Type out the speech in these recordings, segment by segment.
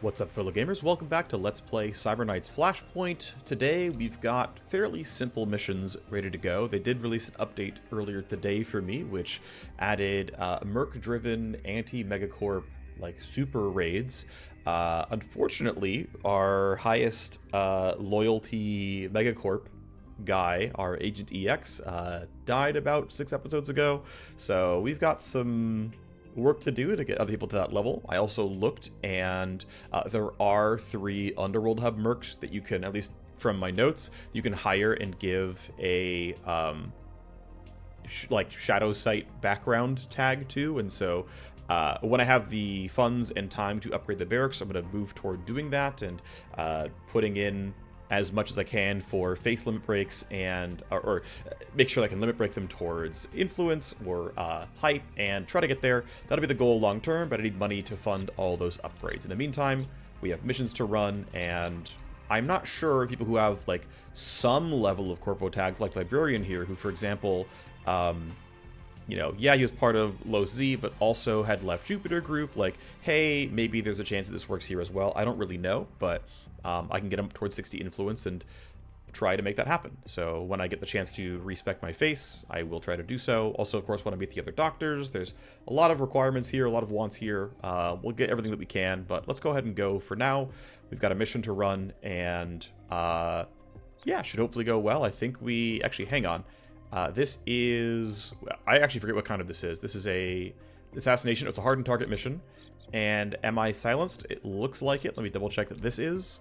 What's up, fellow gamers? Welcome back to Let's Play Cyber Knight's Flashpoint. Today we've got fairly simple missions ready to go. They did release an update earlier today for me, which added merc-driven anti-megacorp super raids. Unfortunately, our highest loyalty megacorp guy, our Agent EX, died about 6 episodes ago, so we've got some work to do to get other people to that level. I also looked, and there are 3 Underworld Hub mercs that you can, at least from my notes, you can hire and give a shadow sight background tag to. And so when I have the funds and time to upgrade the barracks, I'm going to move toward doing that and putting in as much as I can for face limit breaks and or make sure I can limit break them towards influence or hype and try to get there. That'll be the goal long term, but I need money to fund all those upgrades. In the meantime, we have missions to run, and I'm not sure people who have some level of corpo tags like Librarian here, who for example, yeah, he was part of Los Z, but also had left Jupiter group. Hey, maybe there's a chance that this works here as well. I don't really know, but I can get him towards 60 influence and try to make that happen. So when I get the chance to respec my face, I will try to do so. Also, of course, when I meet the other doctors, there's a lot of requirements here, a lot of wants here. We'll get everything that we can, but let's go ahead and go for now. We've got a mission to run, and yeah, should hopefully go well. I think we actually, hang on. This is, I actually forget what kind of this is. This is a assassination. It's a hardened target mission. And am I silenced? It looks like it. Let me double check that this is.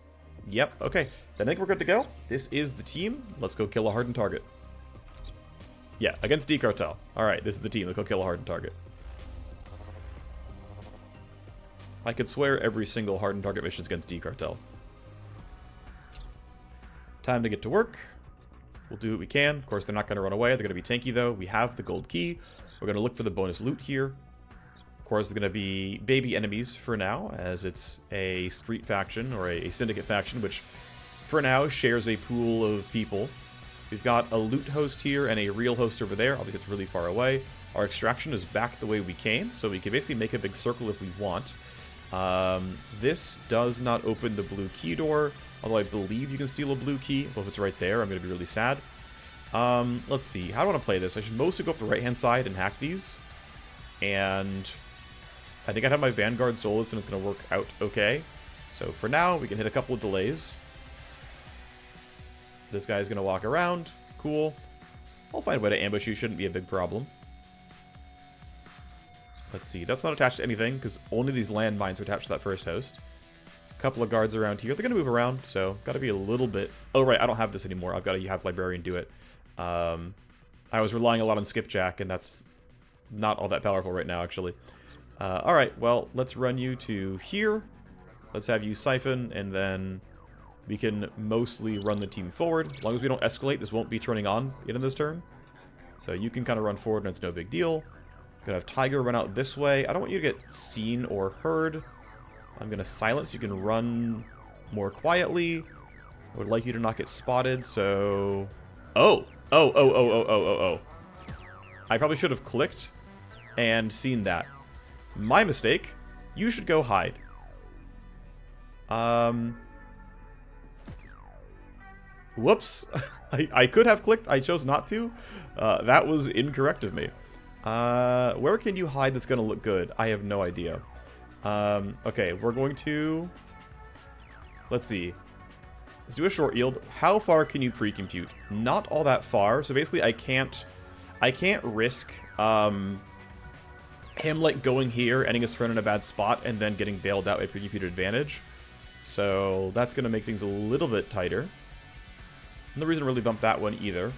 Yep. Okay. Then I think we're good to go. This is the team. Let's go kill a hardened target. Yeah, against D-Cartel. All right, this is the team. Let's go kill a hardened target. I could swear every single hardened target mission is against D-Cartel. Time to get to work. We'll do what we can. Of course, they're not going to run away. They're going to be tanky, though. We have the gold key. We're going to look for the bonus loot here. Of course, there's going to be baby enemies for now, as it's a street faction or a syndicate faction, which for now shares a pool of people. We've got a loot host here and a real host over there. Obviously, it's really far away. Our extraction is back the way we came, so we can basically make a big circle if we want. This does not open the blue key door, although I believe you can steal a blue key. Although if it's right there, I'm going to be really sad. Let's see. How do I want to play this? I should mostly go up the right-hand side and hack these. And I think I have my Vanguard Solus, and it's going to work out okay. So for now, we can hit a couple of delays. This guy's going to walk around. Cool. I'll find a way to ambush you. Shouldn't be a big problem. Let's see. That's not attached to anything, because only these landmines are attached to that first host. Couple of guards around here. They're going to move around, so got to be a little bit... Oh, right, I don't have this anymore. I've got to have Librarian do it. I was relying a lot on Skipjack, and that's not all that powerful right now, actually. Alright, well, let's run you to here. Let's have you siphon, and then we can mostly run the team forward. As long as we don't escalate, this won't be turning on in this turn. So you can kind of run forward, and it's no big deal. Gonna have Tiger run out this way. I don't want you to get seen or heard. I'm going to silence. You can run more quietly. I would like you to not get spotted, so... Oh! Oh. I probably should have clicked and seen that. My mistake. You should go hide. Whoops. I could have clicked. I chose not to. That was incorrect of me. Where can you hide that's going to look good? I have no idea. Okay, we're going to... Let's see. Let's do a short yield. How far can you pre-compute? Not all that far. So basically, I can't risk him going here, ending his turn in a bad spot, and then getting bailed out at pre-computed advantage. So that's going to make things a little bit tighter. No reason to really bump that one either.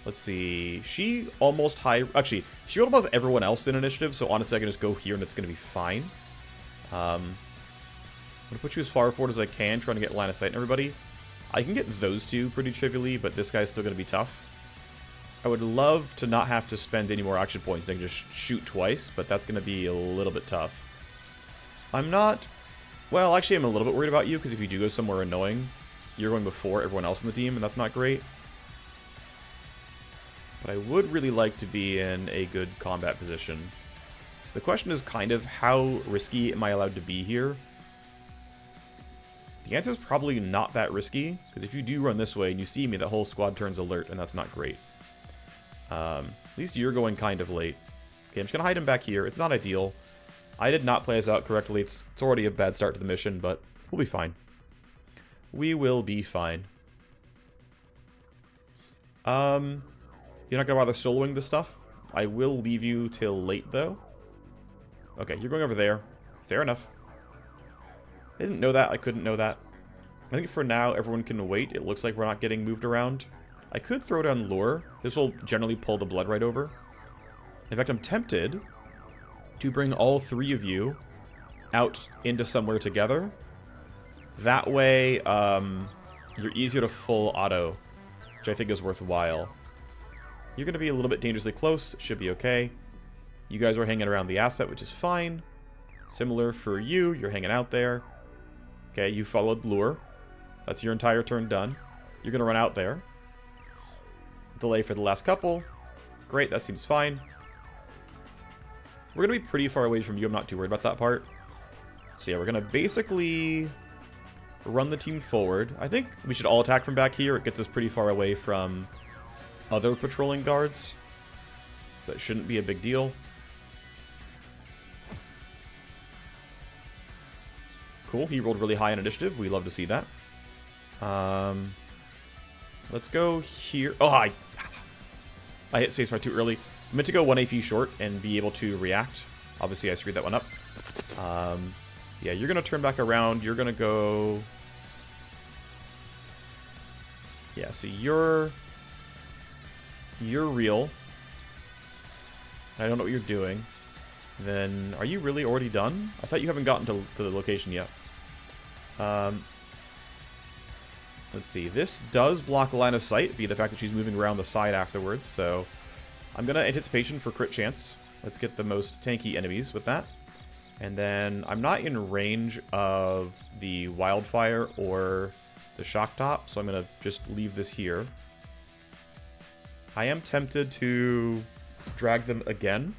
Let's see. She almost high... Actually, she rolled above everyone else in initiative, so honestly, I can just go here and it's going to be fine. I'm going to put you as far forward as I can, trying to get line of sight on everybody. I can get those two pretty trivially, but this guy's still going to be tough. I would love to not have to spend any more action points. I can just shoot twice, but that's going to be a little bit tough. I'm not... Well, actually, I'm a little bit worried about you, because if you do go somewhere annoying, you're going before everyone else in the team, and that's not great. But I would really like to be in a good combat position. So the question is kind of how risky am I allowed to be here? The answer is probably not that risky, because if you do run this way and you see me, the whole squad turns alert, and that's not great. At least you're going kind of late. Okay, I'm just going to hide him back here. It's not ideal. I did not play this out correctly. It's already a bad start to the mission, but we'll be fine. We will be fine. You're not going to bother soloing this stuff? I will leave you till late, though. Okay, you're going over there. Fair enough. I didn't know that. I couldn't know that. I think for now, everyone can wait. It looks like we're not getting moved around. I could throw down lure. This will generally pull the blood right over. In fact, I'm tempted to bring all three of you out into somewhere together. That way, you're easier to full auto, which I think is worthwhile. You're going to be a little bit dangerously close. Should be okay. You guys are hanging around the asset, which is fine. Similar for you. You're hanging out there. Okay, you followed lure. That's your entire turn done. You're going to run out there. Delay for the last couple. Great, that seems fine. We're going to be pretty far away from you. I'm not too worried about that part. So yeah, we're going to basically run the team forward. I think we should all attack from back here. It gets us pretty far away from other patrolling guards. That shouldn't be a big deal. Cool, he rolled really high in initiative. We love to see that. Let's go here. Oh, I hit spacebar too early. I meant to go 1 AP short and be able to react. Obviously, I screwed that one up. Yeah, you're going to turn back around. You're going to go... Yeah, so you're real. I don't know what you're doing. Then, are you really already done? I thought you haven't gotten to the location yet. Let's see. This does block line of sight via the fact that she's moving around the side afterwards. So, I'm going to anticipation for crit chance. Let's get the most tanky enemies with that. And then, I'm not in range of the wildfire or the shock top. So, I'm going to just leave this here. I am tempted to drag them again.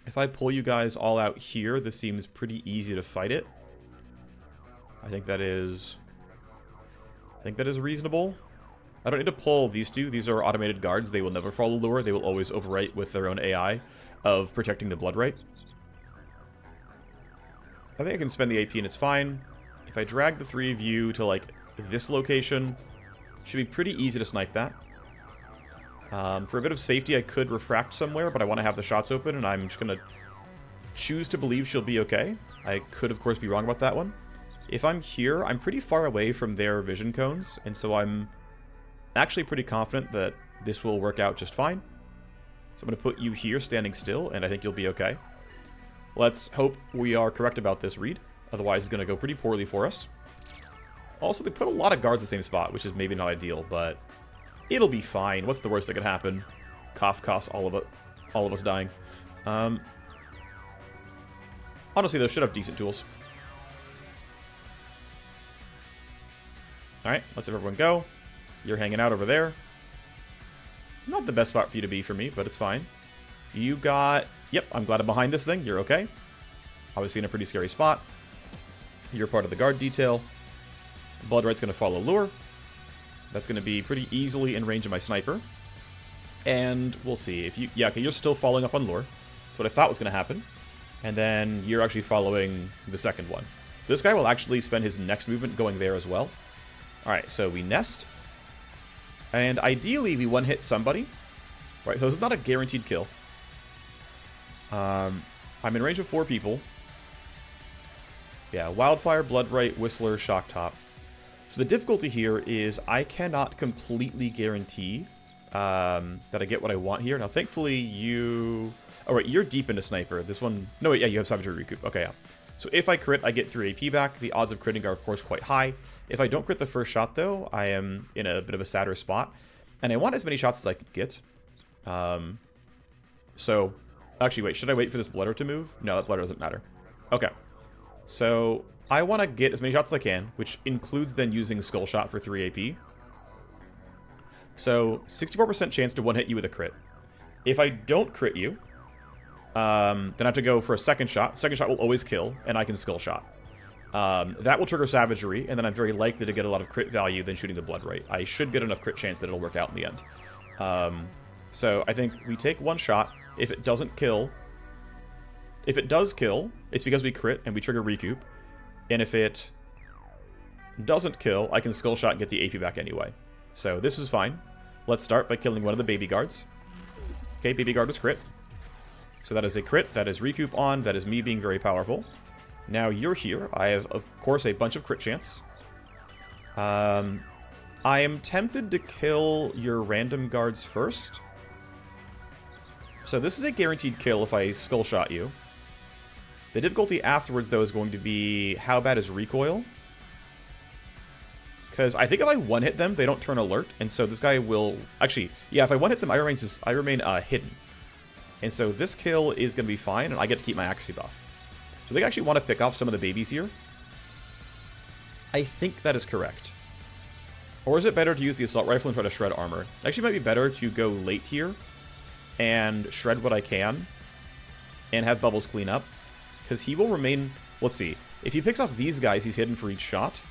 If I pull you guys all out here, this seems pretty easy to fight it. I think that is reasonable. I don't need to pull these two. These are automated guards. They will never follow lure. They will always overwrite with their own AI of protecting the blood right. I think I can spend the AP and it's fine. If I drag the three of you to like this location, should be pretty easy to snipe that. For a bit of safety, I could refract somewhere, but I want to have the shots open, and I'm just going to choose to believe she'll be okay. I could, of course, be wrong about that one. If I'm here, I'm pretty far away from their vision cones, and so I'm actually pretty confident that this will work out just fine. So I'm going to put you here standing still, and I think you'll be okay. Let's hope we are correct about this read. Otherwise, it's going to go pretty poorly for us. Also, they put a lot of guards in the same spot, which is maybe not ideal, but... it'll be fine. What's the worst that could happen? Cough costs all of us dying. Honestly, those should have decent tools. Alright, let's have everyone go. You're hanging out over there. Not the best spot for you to be for me, but it's fine. You got... yep, I'm glad I'm behind this thing. You're okay. Obviously in a pretty scary spot. You're part of the guard detail. Blood Right's going to follow lure. That's going to be pretty easily in range of my sniper. And we'll see. If you... yeah, okay, you're still following up on lure. That's what I thought was going to happen. And then you're actually following the second one. So this guy will actually spend his next movement going there as well. Alright, so we nest. And ideally, we one-hit somebody. Right, so this is not a guaranteed kill. I'm in range of 4 people. Yeah, Wildfire, Bloodright, Whistler, Shock Top. So the difficulty here is I cannot completely guarantee that I get what I want here. Now, thankfully, you... oh, right, you're deep into Sniper. This one... no, wait, yeah, you have Savagery Recoup. Okay, yeah. So if I crit, I get 3 AP back. The odds of critting are, of course, quite high. If I don't crit the first shot, though, I am in a bit of a sadder spot. And I want as many shots as I can get. So... actually, wait, should I wait for this Blooder to move? No, that Blooder doesn't matter. Okay. So... I want to get as many shots as I can, which includes then using Skull Shot for 3 AP. So, 64% chance to one-hit you with a crit. If I don't crit you, Then I have to go for a second shot. Second shot will always kill, and I can skill shot. That will trigger Savagery, and then I'm very likely to get a lot of crit value than shooting the Blood Rate. I should get enough crit chance that it'll work out in the end. So I think we take one shot. If it doesn't kill... If it does kill, it's because we crit and we trigger Recoup. And if it doesn't kill, I can skill shot and get the AP back anyway. So this is fine. Let's start by killing one of the baby guards. Okay, baby guard was crit. So that is a crit. That is Recoup on. That is me being very powerful. Now you're here. I have, of course, a bunch of crit chance. I am tempted to kill your random guards first. So this is a guaranteed kill if I skull shot you. The difficulty afterwards, though, is going to be how bad is recoil? Because I think if I one-hit them, they don't turn alert, and so this guy will... Actually, yeah, if I one-hit them, I remain hidden. And so this kill is going to be fine, and I get to keep my accuracy buff. So they actually want to pick off some of the babies here. I think that is correct. Or is it better to use the assault rifle and try to shred armor? Actually, it might be better to go late here and shred what I can and have Bubbles clean up. Because he will remain... Let's see. If he picks off these guys, he's hidden for each shot.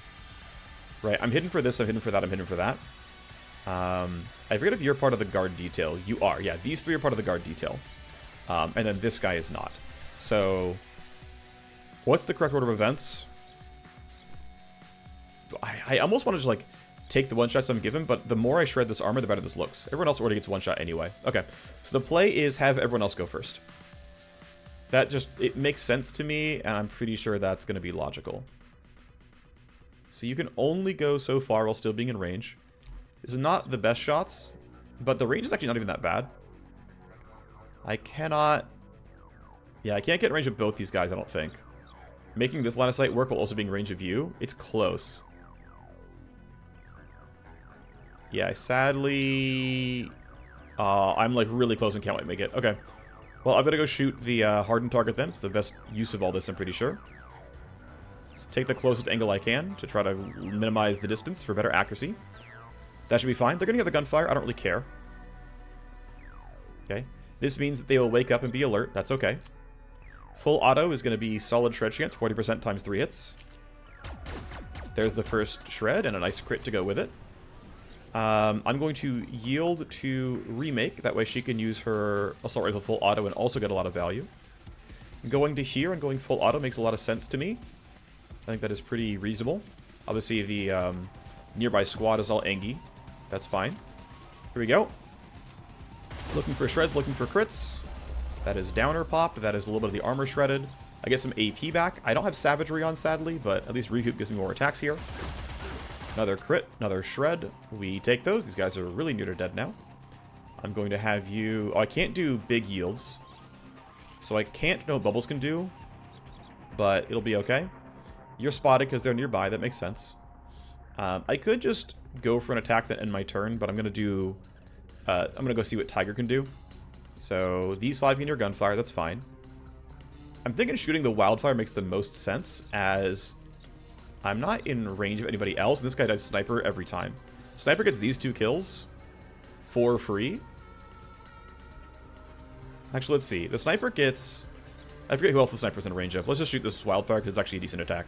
Right, I'm hidden for this, I'm hidden for that, I'm hidden for that. I forget if you're part of the guard detail. You are, yeah. These three are part of the guard detail. And then this guy is not. So, what's the correct order of events? I almost want to just, like, take the one-shots I'm given, but the more I shred this armor, the better this looks. Everyone else already gets one shot anyway. Okay, so the play is have everyone else go first. That just, it makes sense to me, and I'm pretty sure that's going to be logical. So you can only go so far while still being in range. This is not the best shots, but the range is actually not even that bad. I cannot... Yeah, I can't get in range of both these guys, I don't think. Making this line of sight work while also being in range of view, it's close. Yeah, I sadly... I'm like really close and can't quite make it. Okay. Well, I've got to go shoot the hardened target then. It's the best use of all this, I'm pretty sure. Let's take the closest angle I can to try to minimize the distance for better accuracy. That should be fine. They're going to get the gunfire. I don't really care. Okay. This means that they will wake up and be alert. That's okay. Full auto is going to be solid shred chance, 40% times 3 hits. There's the first shred and a nice crit to go with it. I'm going to yield to Remake. That way she can use her assault rifle full auto and also get a lot of value. Going to here and going full auto makes a lot of sense to me. I think that is pretty reasonable. Obviously, the nearby squad is all Engie. That's fine. Here we go. Looking for shreds, looking for crits. That is downer popped. That is a little bit of the armor shredded. I get some AP back. I don't have Savagery on, sadly, but at least Recoup gives me more attacks here. Another crit, another shred. We take those. These guys are really near to dead now. I'm going to have you... Oh, I can't do big yields. So I can't know what Bubbles can do. But it'll be okay. You're spotted because they're nearby. That makes sense. I could just go for an attack that end my turn, but I'm going to do... I'm going to go see what Tiger can do. So these 5 can hear gunfire. That's fine. I'm thinking shooting the wildfire makes the most sense as... I'm not in range of anybody else, and this guy does sniper every time. Sniper gets these 2 kills for free. Actually, let's see. The sniper gets... I forget who else the sniper's in range of. Let's just shoot this wildfire because it's actually a decent attack.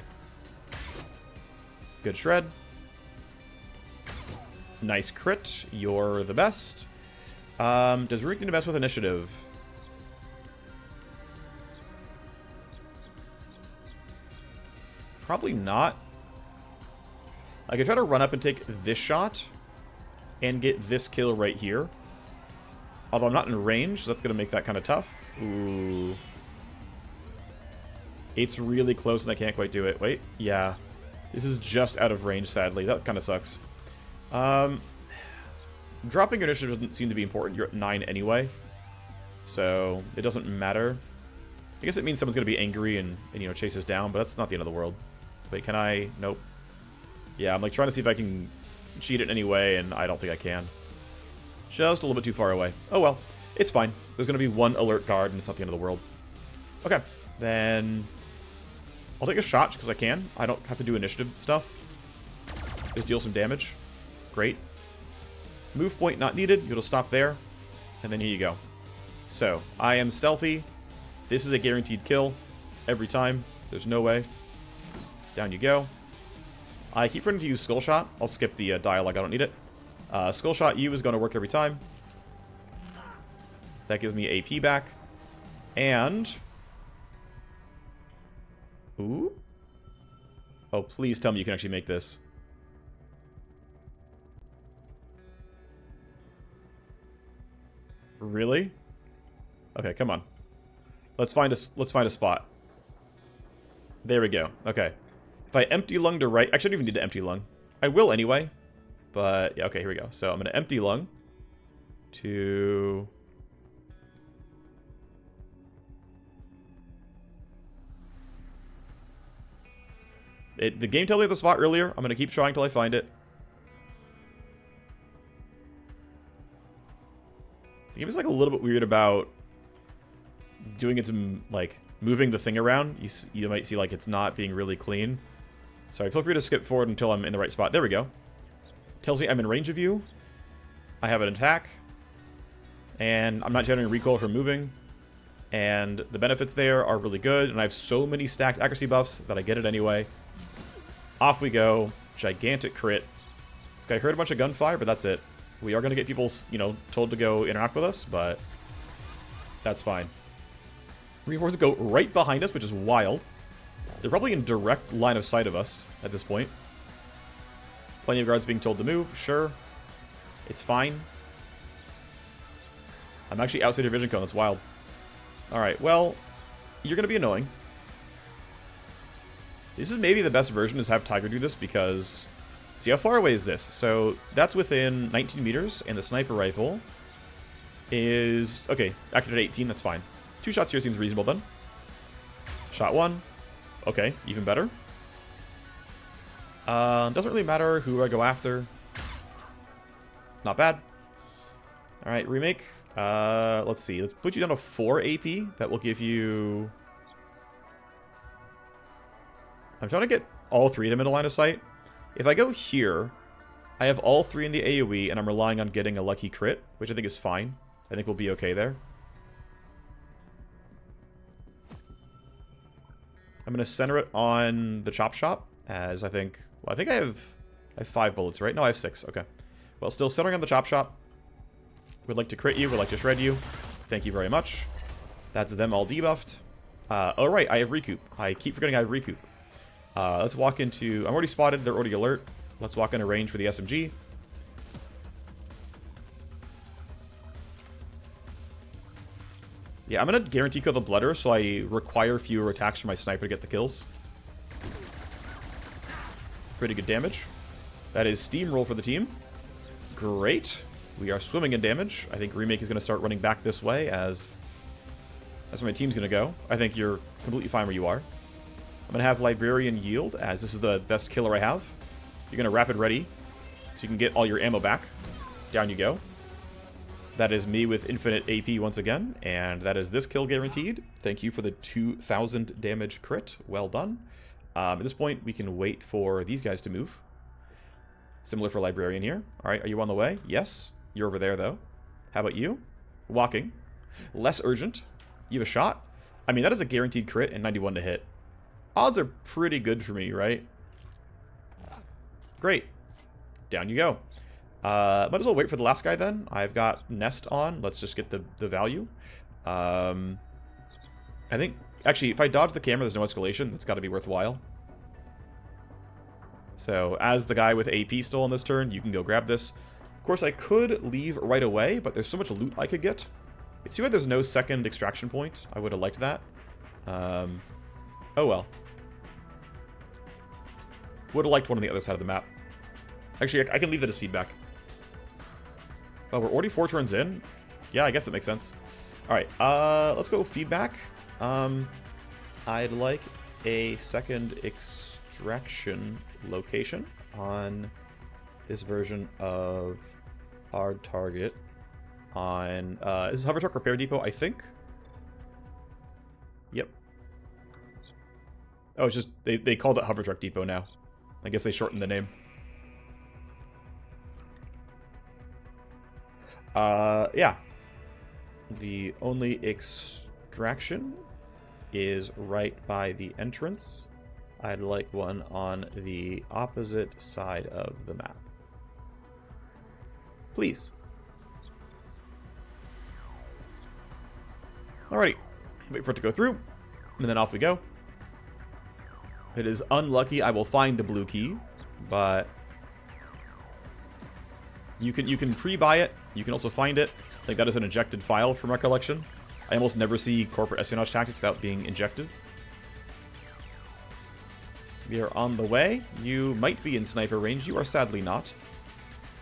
Good shred. Nice crit. You're the best. Does Rick need to mess with initiative? Probably not. I could try to run up and take this shot and get this kill right here. Although I'm not in range, so that's going to make that kind of tough. Ooh. It's really close and I can't quite do it. Wait, yeah. This is just out of range, sadly. That kind of sucks. Dropping your initiative doesn't seem to be important. You're at 9 anyway. So, it doesn't matter. I guess it means someone's going to be angry and, you know, chase us down, but that's not the end of the world. Wait, can I? Nope. Yeah, I'm like trying to see if I can cheat it anyway, and I don't think I can. Just a little bit too far away. Oh well, it's fine. There's going to be 1 alert guard, and it's not the end of the world. Okay, then I'll take a shot just because I can. I don't have to do initiative stuff. Just deal some damage. Great. Move point not needed. It'll stop there. And then here you go. So, I am stealthy. This is a guaranteed kill every time. There's no way. Down you go. I keep forgetting to use Skull Shot. I'll skip the dialogue. I don't need it. Skull Shot U is going to work every time. That gives me AP back. And... Ooh. Oh, please tell me you can actually make this. Really? Okay, come on. Let's find a spot. There we go. Okay. If I empty lung to right... Actually, I don't even need to empty lung. I will anyway. But, yeah, okay, here we go. So I'm going to empty lung to... The game told me the spot earlier. I'm going to keep trying till I find it. The game is like a little bit weird about doing it to, like, moving the thing around. You might see, like, it's not being really clean. Sorry, feel free to skip forward until I'm in the right spot. There we go. Tells me I'm in range of you. I have an attack. And I'm not generating recoil from moving. And the benefits there are really good. And I have so many stacked accuracy buffs that I get it anyway. Off we go. Gigantic crit. This guy heard a bunch of gunfire, but that's it. We are going to get people, you know, told to go interact with us, but that's fine. Reinforcements go right behind us, which is wild. They're probably in direct line of sight of us at this point. Plenty of guards being told to move, sure. It's fine. I'm actually outside your vision cone, that's wild. Alright, well, you're going to be annoying. This is maybe the best version, is have Tiger do this, because... See, how far away is this? So, that's within 19 meters, and the sniper rifle is... Okay, accurate at 18, that's fine. 2 shots here seems reasonable, then. Shot 1. Okay, even better. Doesn't really matter who I go after. Not bad. Alright, remake. Let's see. Let's put you down to 4 AP. That will give you... I'm trying to get all 3 of them in a line of sight. If I go here, I have all 3 in the AoE, and I'm relying on getting a lucky crit, which I think is fine. I think we'll be okay there. I'm going to center it on the chop shop, as I think... Well, I think I have 5 bullets, right? No, I have 6. Okay. Well, still centering on the chop shop. Would like to crit you. Would like to shred you. Thank you very much. That's them all debuffed. Oh, right. I have recoup. I keep forgetting I have recoup. Let's walk into... I'm already spotted. They're already alert. Let's walk into range for the SMG. Yeah, I'm going to guarantee kill the blooder, so I require fewer attacks from my sniper to get the kills. Pretty good damage. That is steamroll for the team. Great. We are swimming in damage. I think Remake is going to start running back this way, as that's where my team's going to go. I think you're completely fine where you are. I'm going to have Librarian yield, as this is the best killer I have. You're going to rapid ready, so you can get all your ammo back. Down you go. That is me with infinite AP once again, and that is this kill guaranteed. Thank you for the 2,000 damage crit. Well done. At this point, we can wait for these guys to move. Similar for Librarian here. Alright, are you on the way? Yes. You're over there, though. How about you? Walking. Less urgent. You have a shot? I mean, that is a guaranteed crit and 91 to hit. Odds are pretty good for me, right? Great. Down you go. Might as well wait for the last guy, then. I've got Nest on. Let's just get the value. I think... Actually, if I dodge the camera, there's no escalation. That's got to be worthwhile. So, as the guy with AP still on this turn, you can go grab this. Of course, I could leave right away, but there's so much loot I could get. It's too bad there's no second extraction point. I would have liked that. Oh well. Would have liked one on the other side of the map. Actually, I can leave that as feedback. Oh, we're already 4 turns in? Yeah, I guess that makes sense. Alright, let's go feedback. I'd like a second extraction location on this version of Hard Target on, this is Hovertruck Repair Depot, I think? Yep. Oh, it's just, they called it Hovertruck Depot now. I guess they shortened the name. Yeah. The only extraction is right by the entrance. I'd like one on the opposite side of the map. Please. Alrighty. Wait for it to go through, and then off we go. It is unlucky I will find the blue key, but you can pre-buy it. You can also find it. I think that is an injected file from recollection. I almost never see corporate espionage tactics without being injected. We are on the way. You might be in sniper range. You are sadly not.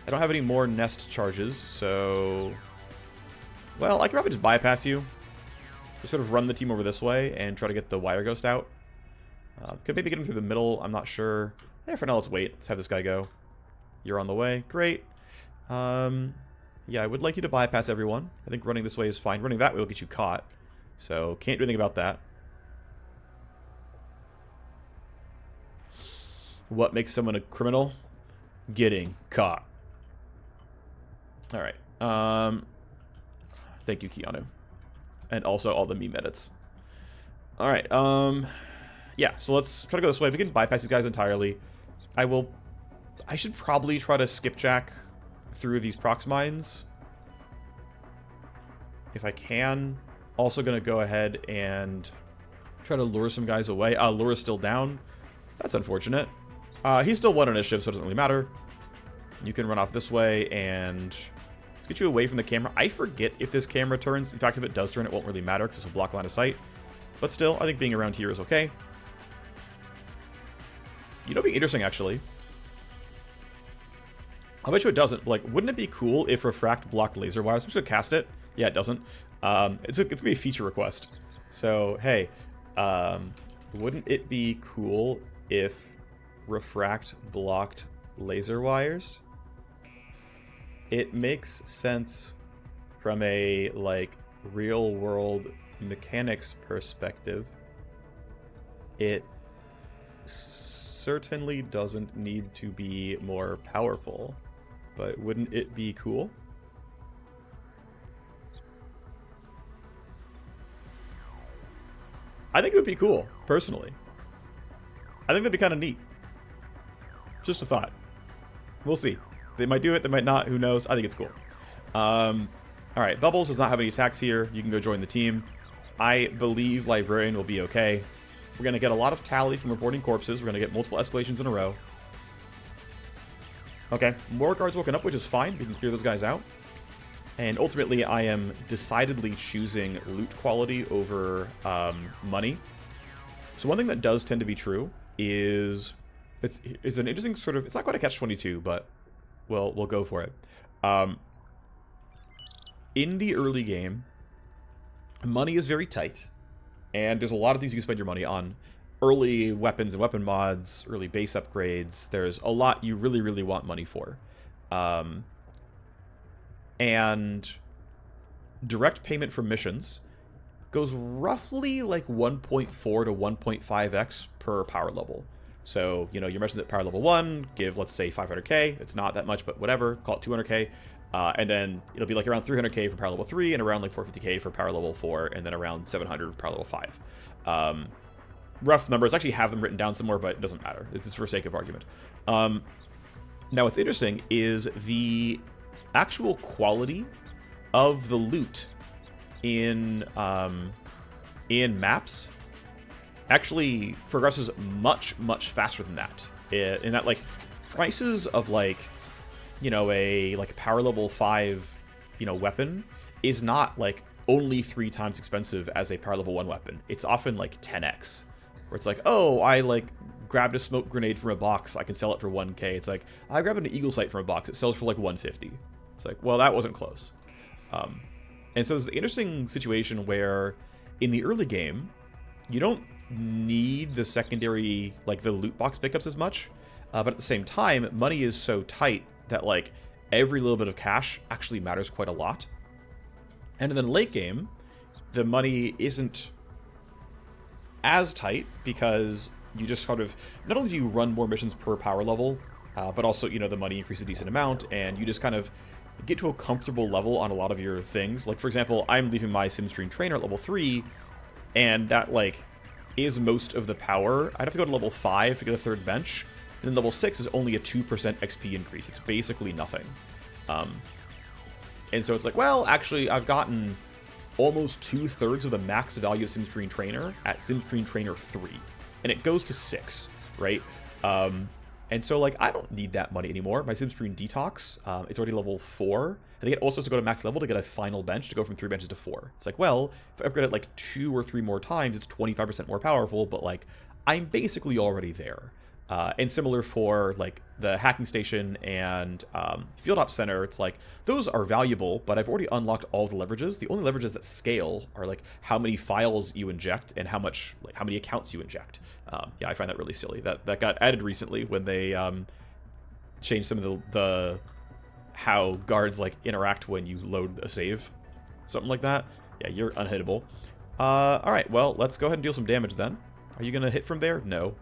I don't have any more nest charges, so... Well, I could probably just bypass you. Just sort of run the team over this way and try to get the Wireghost out. Could maybe get him through the middle. I'm not sure. Yeah, for now, let's wait. Let's have this guy go. You're on the way. Great. Yeah, I would like you to bypass everyone. I think running this way is fine. Running that way will get you caught. So, can't do anything about that. What makes someone a criminal? Getting caught. Alright. Thank you, Keanu. And also all the meme edits. Alright, yeah, so let's try to go this way. We can bypass these guys entirely. I should probably try to skipjack through these prox mines. If I can. Also gonna go ahead and try to lure some guys away. Lure is still down. That's unfortunate. He's still 1 initiative, so it doesn't really matter. You can run off this way and let's get you away from the camera. I forget if this camera turns. In fact, if it does turn, it won't really matter because it'll block line of sight. But still, I think being around here is okay. You know, it'd be interesting, actually. I bet you it doesn't. Like, wouldn't it be cool if Refract blocked laser wires? I'm just gonna cast it. Yeah, it doesn't. It's gonna be a feature request. So, hey, wouldn't it be cool if Refract blocked laser wires? It makes sense from a, like, real-world mechanics perspective. It certainly doesn't need to be more powerful, but wouldn't it be cool? I think it would be cool, personally. I think that'd be kind of neat. Just a thought. We'll see. They might do it, they might not, who knows. I think it's cool. Alright, Bubbles does not have any attacks here. You can go join the team. I believe Librarian will be okay. We're going to get a lot of tally from reporting corpses. We're going to get multiple escalations in a row. Okay, more guards woken up, which is fine. We can clear those guys out. And ultimately, I am decidedly choosing loot quality over money. So one thing that does tend to be true is it's an interesting sort of... It's not quite a catch-22, but we'll go for it. In the early game, money is very tight. And there's a lot of things you can spend your money on. Early weapons and weapon mods, early base upgrades. There's a lot you really, really want money for. And direct payment for missions goes roughly like 1.4 to 1.5x per power level. So, you know, your missions at power level 1 give, let's say, 500k. It's not that much, but whatever. Call it 200k. And then it'll be like around 300k for power level 3 and around like 450k for power level 4 and then around 700 for power level 5. Rough numbers. I actually have them written down somewhere, but it doesn't matter. It's just for sake of argument. Now, what's interesting is the actual quality of the loot in maps actually progresses much, much faster than that. In that, like, prices of, like, you know, a power level 5, you know, weapon is not like only 3 times expensive as a power level 1 weapon. It's often like 10x, where it's like, oh, I like grabbed a smoke grenade from a box, I can sell it for 1k. It's like, I grabbed an eagle sight from a box, it sells for like 150. It's like, well, that wasn't close. And so there's an interesting situation where in the early game, you don't need the secondary, like the loot box pickups as much, but at the same time, money is so tight that like every little bit of cash actually matters quite a lot. And in the late game, the money isn't as tight because you just sort of, not only do you run more missions per power level, but also, you know, the money increases a decent amount, and you just kind of get to a comfortable level on a lot of your things. Like, for example, I'm leaving my SimStream trainer at level 3, And that, like, is most of the power. I'd have to go to level 5 to get a third bench. And then level 6 is only a 2% XP increase. It's basically nothing. And so it's like, well, actually, I've gotten almost 2/3 of the max value of SimStream Trainer at SimStream Trainer 3. And it goes to 6, right? And so, like, I don't need that money anymore. My SimStream Detox, it's already level 4. I think it also has to go to max level to get a final bench to go from 3 benches to 4. It's like, well, if I upgrade it like 2 or 3 more times, it's 25% more powerful, but, like, I'm basically already there. And similar for, like, the hacking station and field ops center, it's like, those are valuable, but I've already unlocked all the leverages. The only leverages that scale are, like, how many files you inject and how much, like, how many accounts you inject. Yeah, I find that really silly. That got added recently when they changed some of the how guards, like, interact when you load a save. Something like that. Yeah, you're unhittable. Alright, well, let's go ahead and deal some damage then. Are you going to hit from there? No.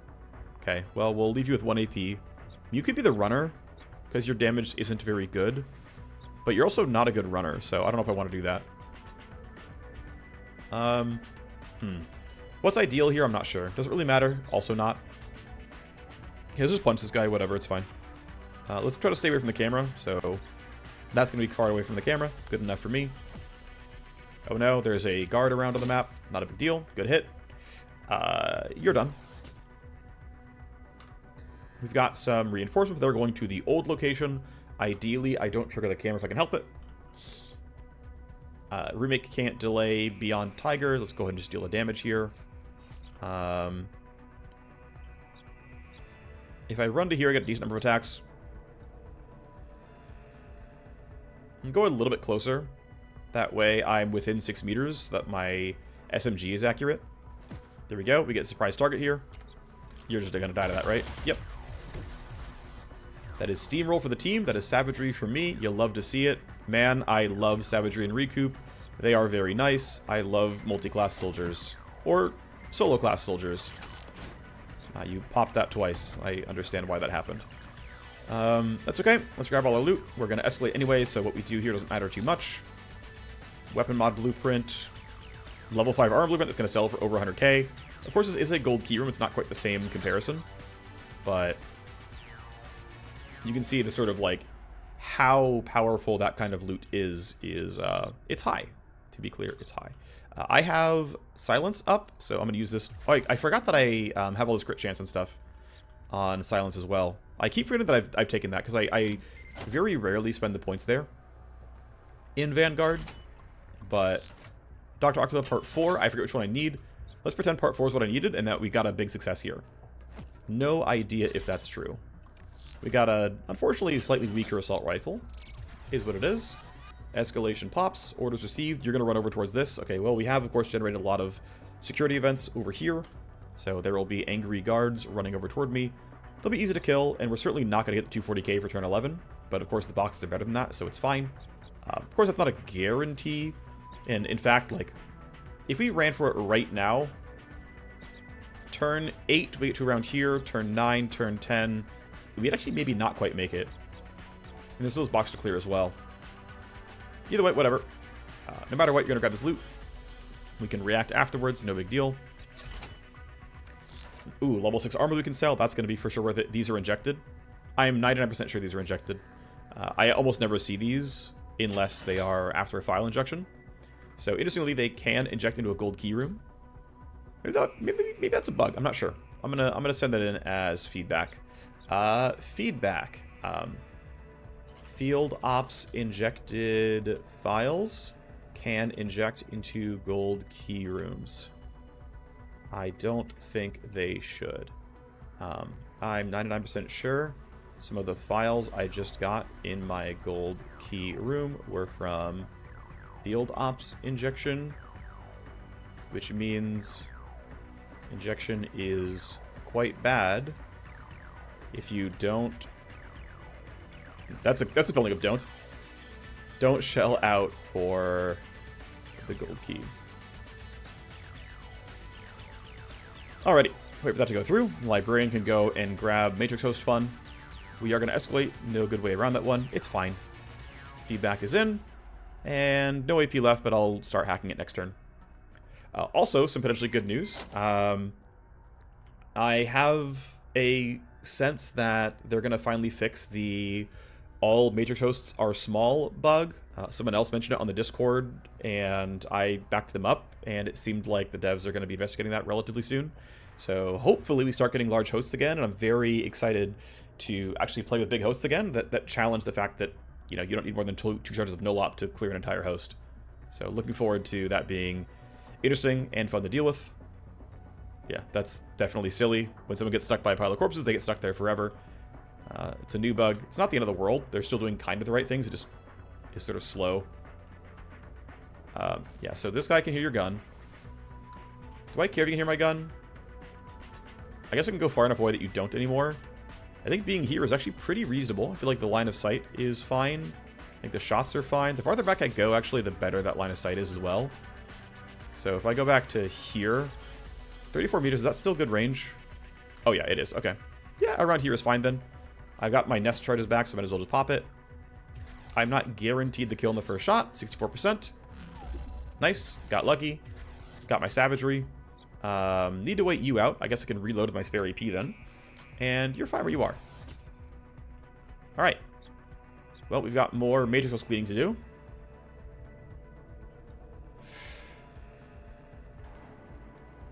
Okay, well, we'll leave you with 1 AP. You could be the runner, because your damage isn't very good. But you're also not a good runner, so I don't know if I want to do that. What's ideal here? I'm not sure. Does it really matter? Also not. Yeah, let's just punch this guy, whatever, it's fine. Let's try to stay away from the camera, so that's going to be far away from the camera. Good enough for me. Oh no, there's a guard around on the map. Not a big deal. Good hit. You're done. We've got some reinforcements. They're going to the old location. Ideally, I don't trigger the camera if I can help it. Remake can't delay beyond Tiger. Let's go ahead and just deal the damage here. If I run to here, I get a decent number of attacks. I'm going a little bit closer. That way I'm within 6 meters so that my SMG is accurate. There we go. We get a surprise target here. You're just going to die to that, right? Yep. That is steamroll for the team. That is savagery for me. You'll love to see it. Man, I love savagery and recoup. They are very nice. I love multi-class soldiers. Or solo-class soldiers. You popped that twice. I understand why that happened. That's okay. Let's grab all our loot. We're going to escalate anyway, so what we do here doesn't matter too much. Weapon mod blueprint. Level 5 armor blueprint that's going to sell for over 100k. Of course, this is a gold keyroom. It's not quite the same comparison. But you can see the sort of, like, how powerful that kind of loot is it's high. To be clear, it's high. I have silence up, so I'm going to use this. Oh, I forgot that I have all this crit chance and stuff on silence as well. I keep forgetting that I've taken that, because I very rarely spend the points there in Vanguard. But Dr. Octula Part 4, I forget which one I need. Let's pretend Part 4 is what I needed, and that we got a big success here. No idea if that's true. We got a, unfortunately, slightly weaker assault rifle. Is what it is. Escalation pops. Orders received. You're going to run over towards this. Okay, well, we have, of course, generated a lot of security events over here. So there will be angry guards running over toward me. They'll be easy to kill, and we're certainly not going to get the 240k for turn 11. But, of course, the boxes are better than that, so it's fine. Of course, that's not a guarantee. And, in fact, like, if we ran for it right now, turn 8, we get to around here. Turn 9, turn 10... we'd actually maybe not quite make it. And there's those boxes to clear as well. Either way, whatever. No matter what, you're going to grab this loot. We can react afterwards, no big deal. Ooh, level 6 armor we can sell. That's going to be for sure worth it. These are injected. I am 99% sure these are injected. I almost never see these unless they are after a file injection. So, interestingly, they can inject into a gold key room. Maybe that's a bug. I'm not sure. I'm gonna send that in as feedback. Feedback. Field ops injected files can inject into gold key rooms. I don't think they should. I'm 99% sure some of the files I just got in my gold key room were from field ops injection, which means injection is quite bad. If you don't... That's a spelling of don't. Don't shell out for the gold key. Alrighty. Wait for that to go through. The librarian can go and grab Matrix Host Fun. We are going to escalate. No good way around that one. It's fine. Feedback is in. And no AP left, but I'll start hacking it next turn. Also, some potentially good news. I have a sense that they're going to finally fix the all matrix hosts are small bug. Someone else mentioned it on the Discord, and I backed them up, and it seemed like the devs are going to be investigating that relatively soon. So hopefully we start getting large hosts again, and I'm very excited to actually play with big hosts again that challenge the fact that, you know, you don't need more than two charges of no-lop to clear an entire host. So looking forward to that being interesting and fun to deal with. Yeah, that's definitely silly. When someone gets stuck by a pile of corpses, they get stuck there forever. It's a new bug. It's not the end of the world. They're still doing kind of the right things. It just is sort of slow. Yeah, so this guy can hear your gun. Do I care if you can hear my gun? I guess I can go far enough away that you don't anymore. I think being here is actually pretty reasonable. I feel like the line of sight is fine. I think the shots are fine. The farther back I go, actually, the better that line of sight is as well. So if I go back to here, 34 meters, is that still good range? Oh yeah, it is. Okay. Yeah, around here is fine then. I've got my nest charges back, so I might as well just pop it. I'm not guaranteed the kill in the first shot. 64%. Nice. Got lucky. Got my savagery. Need to wait you out. I guess I can reload with my spare AP then. And you're fine where you are. Alright. Well, we've got more matrix cleaning to do.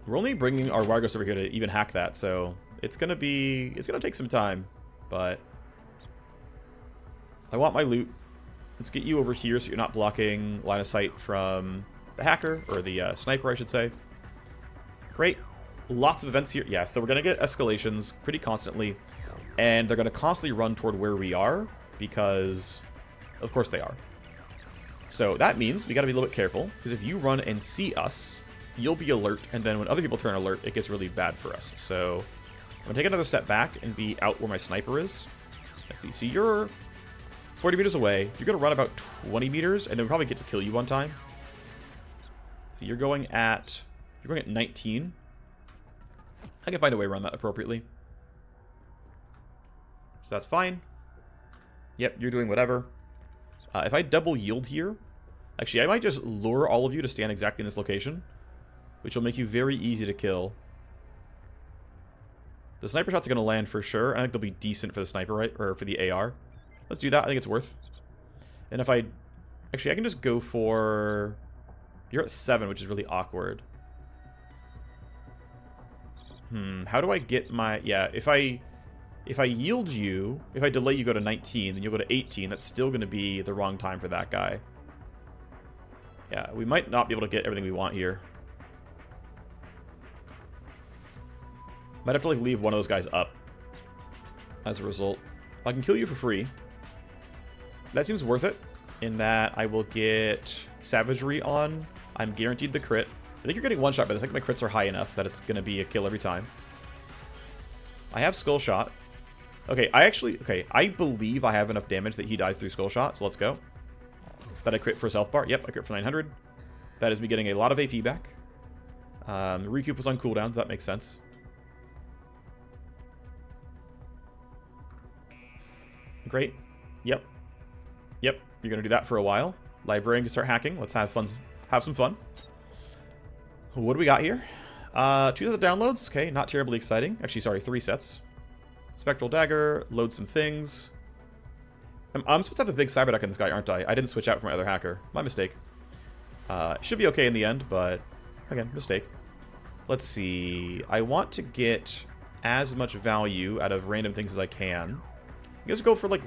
We're only bringing our Wireghost over here to even hack that, so it's gonna take some time, but I want my loot. Let's get you over here so you're not blocking line of sight from the hacker, or the sniper, I should say. Great. Lots of events here. Yeah, so we're gonna get escalations pretty constantly, and they're gonna constantly run toward where we are, because of course they are. So that means we gotta be a little bit careful, because if you run and see us, you'll be alert, and then when other people turn alert, it gets really bad for us. So I'm gonna take another step back and be out where my sniper is. Let's see. So you're 40 meters away. You're gonna run about 20 meters, and then we'll probably get to kill you one time. So you're going at 19. I can find a way around that appropriately. So that's fine. Yep, you're doing whatever. If I double yield here, actually, I might just lure all of you to stand exactly in this location, which will make you very easy to kill. The sniper shots are going to land for sure. I think they'll be decent for the sniper, right? Or for the AR. Let's do that. I think it's worth. And if I... Actually, I can just go for... You're at 7, which is really awkward. How do I get my... Yeah, if I yield you... If I delay you go to 19, then you'll go to 18. That's still going to be the wrong time for that guy. Yeah, we might not be able to get everything we want here. Might have to like leave one of those guys up as a result. I can kill you for free. That seems worth it in that I will get savagery on. I'm guaranteed the crit. I think you're getting one shot, but I think my crits are high enough that it's going to be a kill every time. I have skull shot. Okay, I believe I have enough damage that he dies through skull shot, so let's go. That I crit for self bar. Yep, I crit for 900. That is me getting a lot of AP back. Recoup was on cooldown, so that makes sense. Great. Yep. Yep. You're gonna do that for a while. Librarian can start hacking. Let's have some fun. What do we got here? 2 sets of downloads. Okay, not terribly exciting. Actually, sorry, 3 sets. Spectral dagger. Load some things. I'm supposed to have a big cyber deck in this guy, aren't I? I didn't switch out for my other hacker. My mistake. Should be okay in the end, but again, mistake. Let's see. I want to get as much value out of random things as I can. I guess go for like...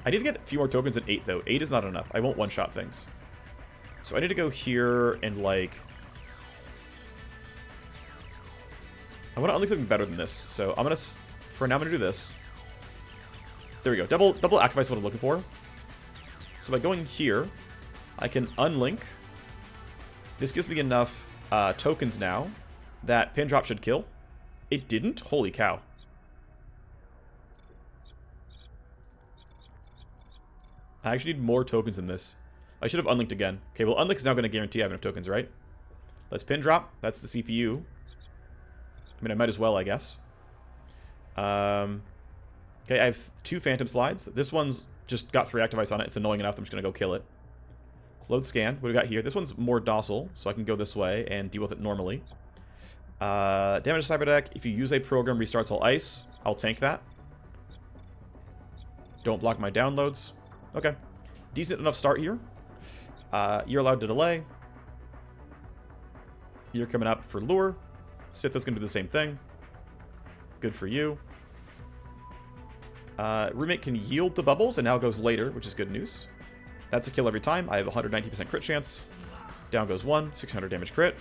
I need to get a few more tokens than 8, though. 8 is not enough. I won't one-shot things. So I need to go here and, like... I want to unlink something better than this. So I'm going to... For now, I'm going to do this. There we go. Double activate is what I'm looking for. So by going here, I can unlink. This gives me enough tokens now that pin drop should kill. It didn't? Holy cow. I actually need more tokens than this. I should have unlinked again. Okay, well, unlink is now going to guarantee I have enough tokens, right? Let's pin drop. That's the CPU. I mean, I might as well, I guess. Okay, I have 2 phantom slides. This one's just got 3 activites on it. It's annoying enough. I'm just going to go kill it. Let's load scan. What do we got here? This one's more docile, so I can go this way and deal with it normally. Damage to Cyberdeck. If you use a program, restarts all ice. I'll tank that. Don't block my downloads. Okay. Decent enough start here. You're allowed to delay. You're coming up for lure. Sith is going to do the same thing. Good for you. Roommate can yield the bubbles and now goes later, which is good news. That's a kill every time. I have 190% crit chance. Down goes 1, 600 damage crit.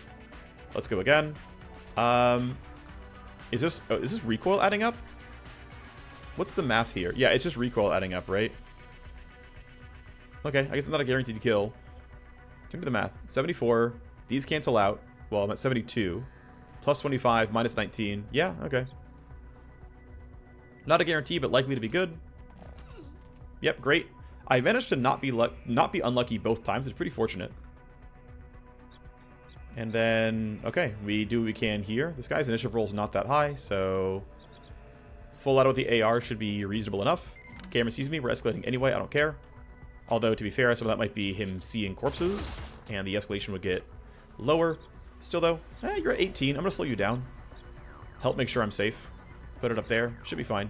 Let's go again. Is this recoil adding up? What's the math here? Yeah, it's just recoil adding up, right? Okay, I guess it's not a guaranteed kill. Can do the math. 74. These cancel out. Well, I'm at 72. Plus 25, minus 19. Yeah, okay. Not a guarantee, but likely to be good. Yep, great. I managed to not be unlucky both times. It's pretty fortunate. And then, okay, we do what we can here. This guy's initiative roll is not that high, so full auto with the AR should be reasonable enough. Camera sees me. We're escalating anyway. I don't care. Although, to be fair, some of that might be him seeing corpses, and the escalation would get lower. Still, though, you're at 18. I'm going to slow you down. Help make sure I'm safe. Put it up there. Should be fine.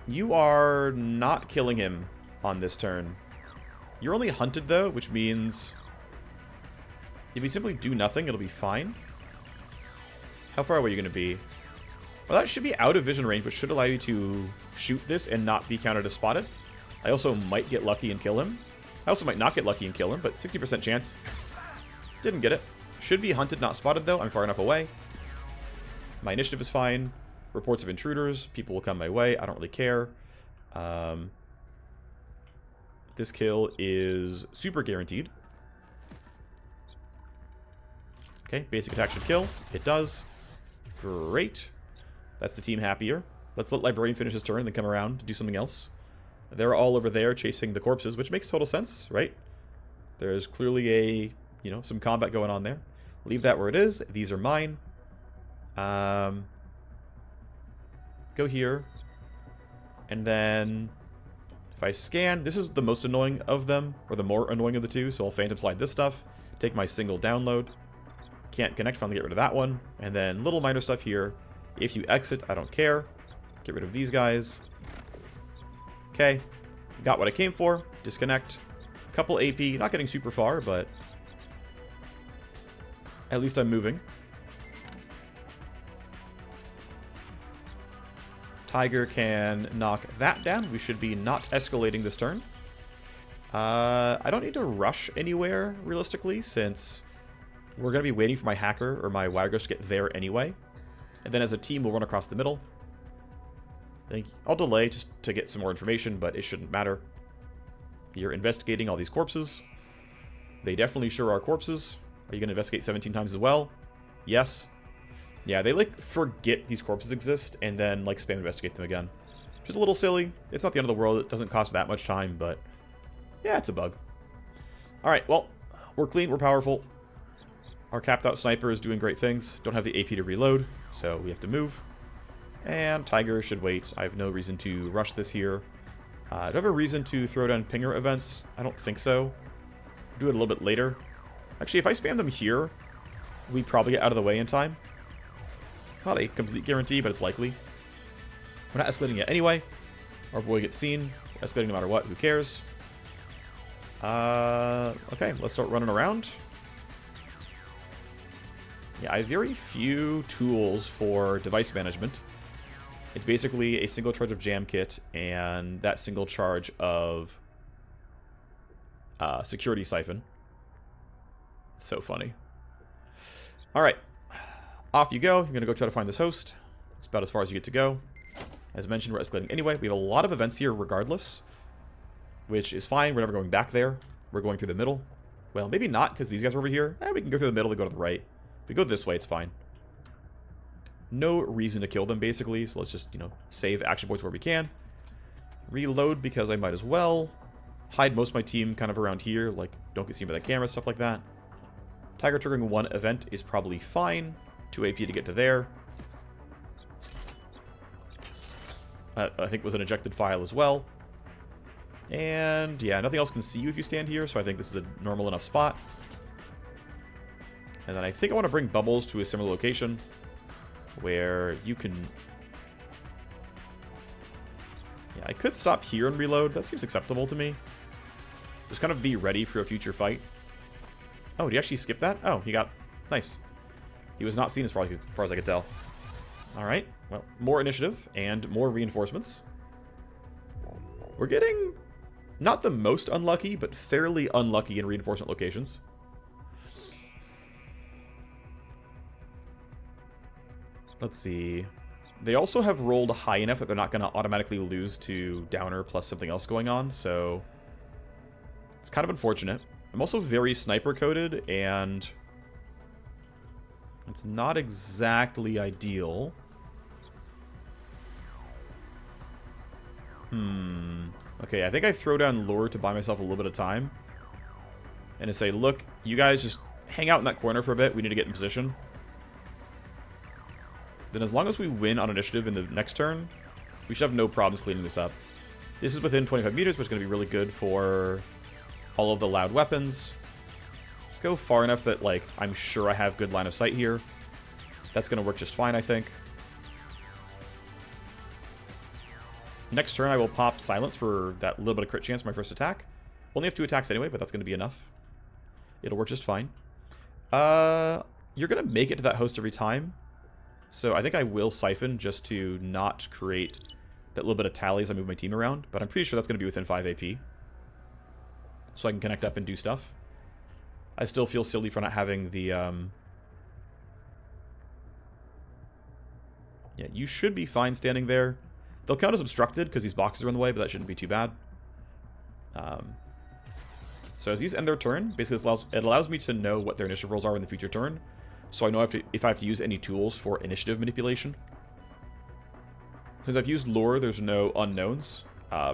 You are not killing him on this turn. You're only hunted, though, which means if we simply do nothing, it'll be fine. How far away are you going to be? Well, that should be out of vision range, but should allow you to shoot this and not be counted as spotted. I also might get lucky and kill him. I also might not get lucky and kill him, but 60% chance. Didn't get it. Should be hunted, not spotted, though. I'm far enough away. My initiative is fine. Reports of intruders. People will come my way. I don't really care. This kill is super guaranteed. Okay, basic attack should kill. It does. Great. That's the team happier. Let's let Librarian finish his turn and then come around to do something else. They're all over there chasing the corpses, which makes total sense, right? There's clearly a, some combat going on there. Leave that where it is. These are mine. Go here. And then if I scan, this is the most annoying of them, or the more annoying of the two, so I'll Phantom Slide this stuff. Take my single download. Can't connect, finally get rid of that one. And then little minor stuff here. If you exit, I don't care. Get rid of these guys. Okay. Got what I came for. Disconnect. Couple AP. Not getting super far, but at least I'm moving. Tiger can knock that down. We should be not escalating this turn. I don't need to rush anywhere, realistically, since we're going to be waiting for my hacker or my Wireghost to get there anyway. And then as a team, we'll run across the middle. I'll delay just to get some more information, but it shouldn't matter. You're investigating all these corpses. They definitely sure are corpses. Are you going to investigate 17 times as well? Yes. Yeah, they, forget these corpses exist and then, spam investigate them again. Which is a little silly. It's not the end of the world. It doesn't cost that much time, but yeah, it's a bug. Alright, well, we're clean. We're powerful. Our capped out sniper is doing great things. Don't have the AP to reload, so we have to move. And Tiger should wait. I have no reason to rush this here. Do I have a reason to throw down pinger events? I don't think so. Do it a little bit later. Actually, if I spam them here, we probably get out of the way in time. It's not a complete guarantee, but it's likely. We're not escalating yet anyway. Our boy gets seen. We're escalating no matter what. Who cares? Okay, let's start running around. Yeah, I have very few tools for device management. It's basically a single charge of jam kit and that single charge of security siphon. It's so funny. Alright. Off you go. You're going to go try to find this host. It's about as far as you get to go. As mentioned, we're escalating anyway. We have a lot of events here regardless, which is fine. We're never going back there. We're going through the middle. Well, maybe not, because these guys are over here. We can go through the middle and go to the right. If we go this way, it's fine. No reason to kill them, basically. So let's just, save action points where we can. Reload, because I might as well. Hide most of my team kind of around here. Don't get seen by the camera, stuff like that. Tiger triggering one event is probably fine. 2 AP to get to there. I think it was an ejected file as well. And yeah, nothing else can see you if you stand here, so I think this is a normal enough spot. And then I think I want to bring bubbles to a similar location where you can... Yeah, I could stop here and reload. That seems acceptable to me. Just kind of be ready for a future fight. Oh, did he actually skip that? Oh, he got... Nice. He was not seen as far as I could tell. Alright, well, more initiative and more reinforcements. We're getting not the most unlucky, but fairly unlucky in reinforcement locations. Let's see. They also have rolled high enough that they're not going to automatically lose to Downer plus something else going on, so it's kind of unfortunate. I'm also very sniper coded, and it's not exactly ideal. Okay, I think I throw down Lure to buy myself a little bit of time. And to say, look, you guys just hang out in that corner for a bit. We need to get in position. Then as long as we win on initiative in the next turn, we should have no problems cleaning this up. This is within 25 meters, which is going to be really good for all of the loud weapons. Let's go far enough that, like, I'm sure I have good line of sight here. That's going to work just fine, I think. Next turn, I will pop Silence for that little bit of crit chance for my first attack. Only have 2 attacks anyway, but that's going to be enough. It'll work just fine. You're going to make it to that host every time. So I think I will Siphon just to not create that little bit of tally as I move my team around. But I'm pretty sure that's going to be within 5 AP. So I can connect up and do stuff. I still feel silly for not having the... Yeah, you should be fine standing there. They'll count as obstructed because these boxes are in the way, but that shouldn't be too bad. So as these end their turn, basically it allows me to know what their initiative rolls are in the future turn. So I know if I have to use any tools for initiative manipulation. Since I've used Lure, there's no unknowns.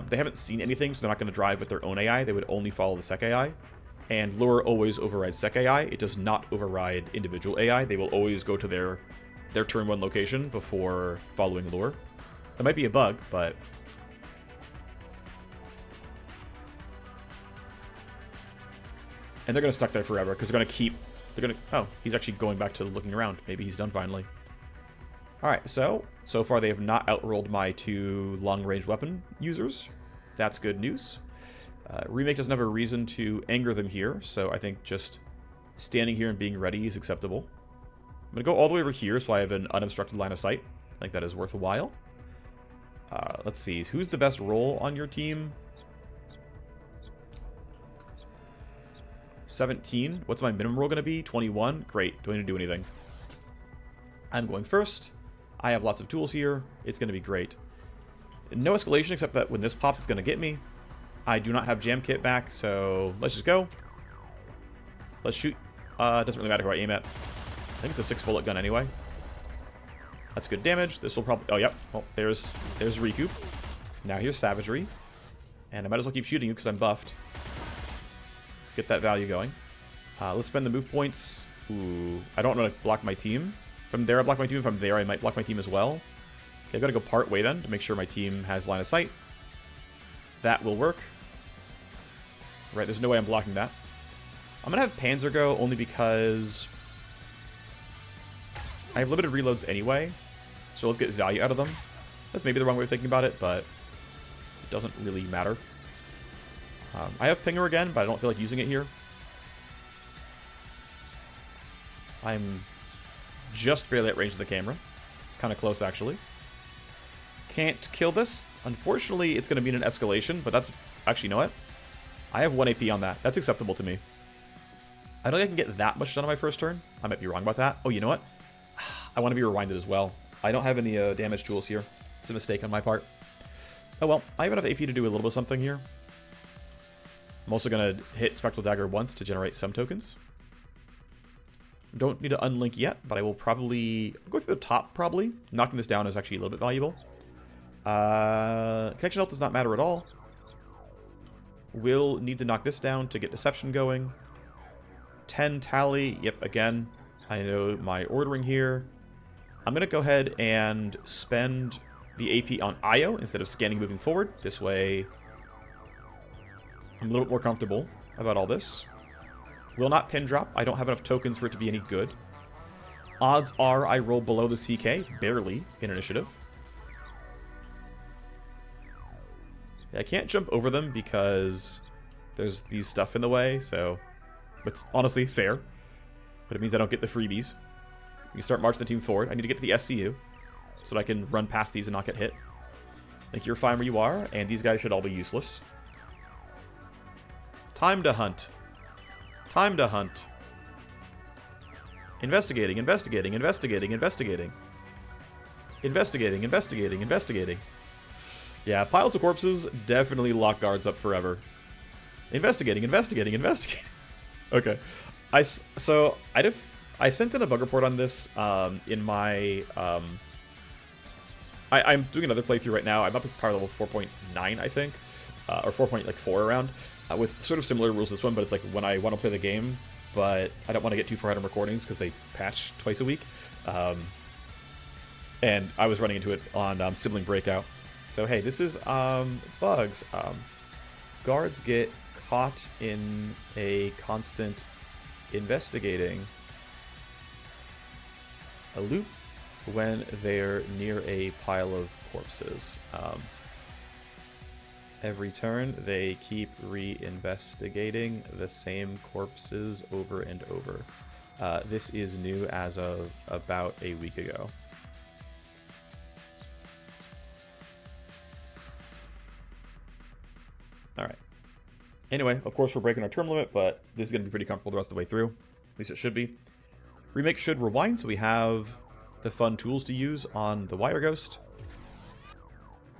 They haven't seen anything, so they're not going to drive with their own AI. They would only follow the Sec AI. And Lure always overrides Sec AI. It does not override individual AI. They will always go to their turn 1 location before following Lure. That might be a bug, but... And they're going to stuck there forever, because they're going to keep... They're going to... Oh, he's actually going back to looking around. Maybe he's done finally. Alright, so far they have not outrolled my 2 long-range weapon users. That's good news. Remake doesn't have a reason to anger them here, so I think just standing here and being ready is acceptable. I'm going to go all the way over here so I have an unobstructed line of sight. I think that is worth a while. Let's see. Who's the best role on your team? 17. What's my minimum roll going to be? 21. Great. Do I need to do anything? I'm going first. I have lots of tools here. It's going to be great. No escalation except that when this pops, it's going to get me. I do not have jam kit back, so let's just go. Let's shoot. It doesn't really matter who I aim at. I think it's a 6-bullet gun anyway. That's good damage. This will probably... Oh, yep. Well, there's Recoup. Now here's Savagery. And I might as well keep shooting you because I'm buffed. Let's get that value going. Let's spend the move points. Ooh. I don't want to block my team. If I'm there, I block my team. If I'm there, I might block my team as well. Okay, I've got to go part way then to make sure my team has line of sight. That will work. Right, there's no way I'm blocking that. I'm going to have Panzer go only because I have limited reloads anyway. So let's get value out of them. That's maybe the wrong way of thinking about it, but it doesn't really matter. I have Pinger again, but I don't feel like using it here. I'm just barely at range of the camera. It's kind of close, actually. Can't kill this. Unfortunately, it's going to mean an escalation, but that's... Actually, you know what? I have 1 AP on that. That's acceptable to me. I don't think I can get that much done on my first turn. I might be wrong about that. Oh, you know what? I want to be rewinded as well. I don't have any damage tools here. It's a mistake on my part. Oh well, I have enough AP to do a little bit of something here. I'm also going to hit Spectral Dagger once to generate some tokens. Don't need to unlink yet, but I will probably go through the top, probably. Knocking this down is actually a little bit valuable. Connection health does not matter at all. Will need to knock this down to get Deception going. 10 tally. Yep, again, I know my ordering here. I'm going to go ahead and spend the AP on IO instead of scanning moving forward. This way, I'm a little bit more comfortable about all this. Will not pin drop. I don't have enough tokens for it to be any good. Odds are I roll below the CK, barely, in initiative. I can't jump over them because there's these stuff in the way, so it's honestly fair. But it means I don't get the freebies. You start marching the team forward. I need to get to the SCU so that I can run past these and not get hit. I think you're fine where you are, and these guys should all be useless. Time to hunt. Time to hunt. Investigating, investigating, investigating, investigating. Investigating, investigating, investigating. Yeah, piles of corpses definitely lock guards up forever. Investigating, investigating, investigating. Okay. I sent in a bug report on this in my... I'm doing another playthrough right now. I'm up with power level 4.9, I think. Or 4.4 around. With sort of similar rules to this one, but it's like when I want to play the game, but I don't want to get too far out of recordings because they patch twice a week. And I was running into it on Sibling Breakout. So hey, this is bugs. Guards get caught in a constant investigating a loop when they're near a pile of corpses. Every turn, they keep re-investigating the same corpses over and over. This is new as of about a week ago. Alright. Anyway, of course we're breaking our term limit, but this is going to be pretty comfortable the rest of the way through. At least it should be. Remake should rewind, so we have the fun tools to use on the Wireghost.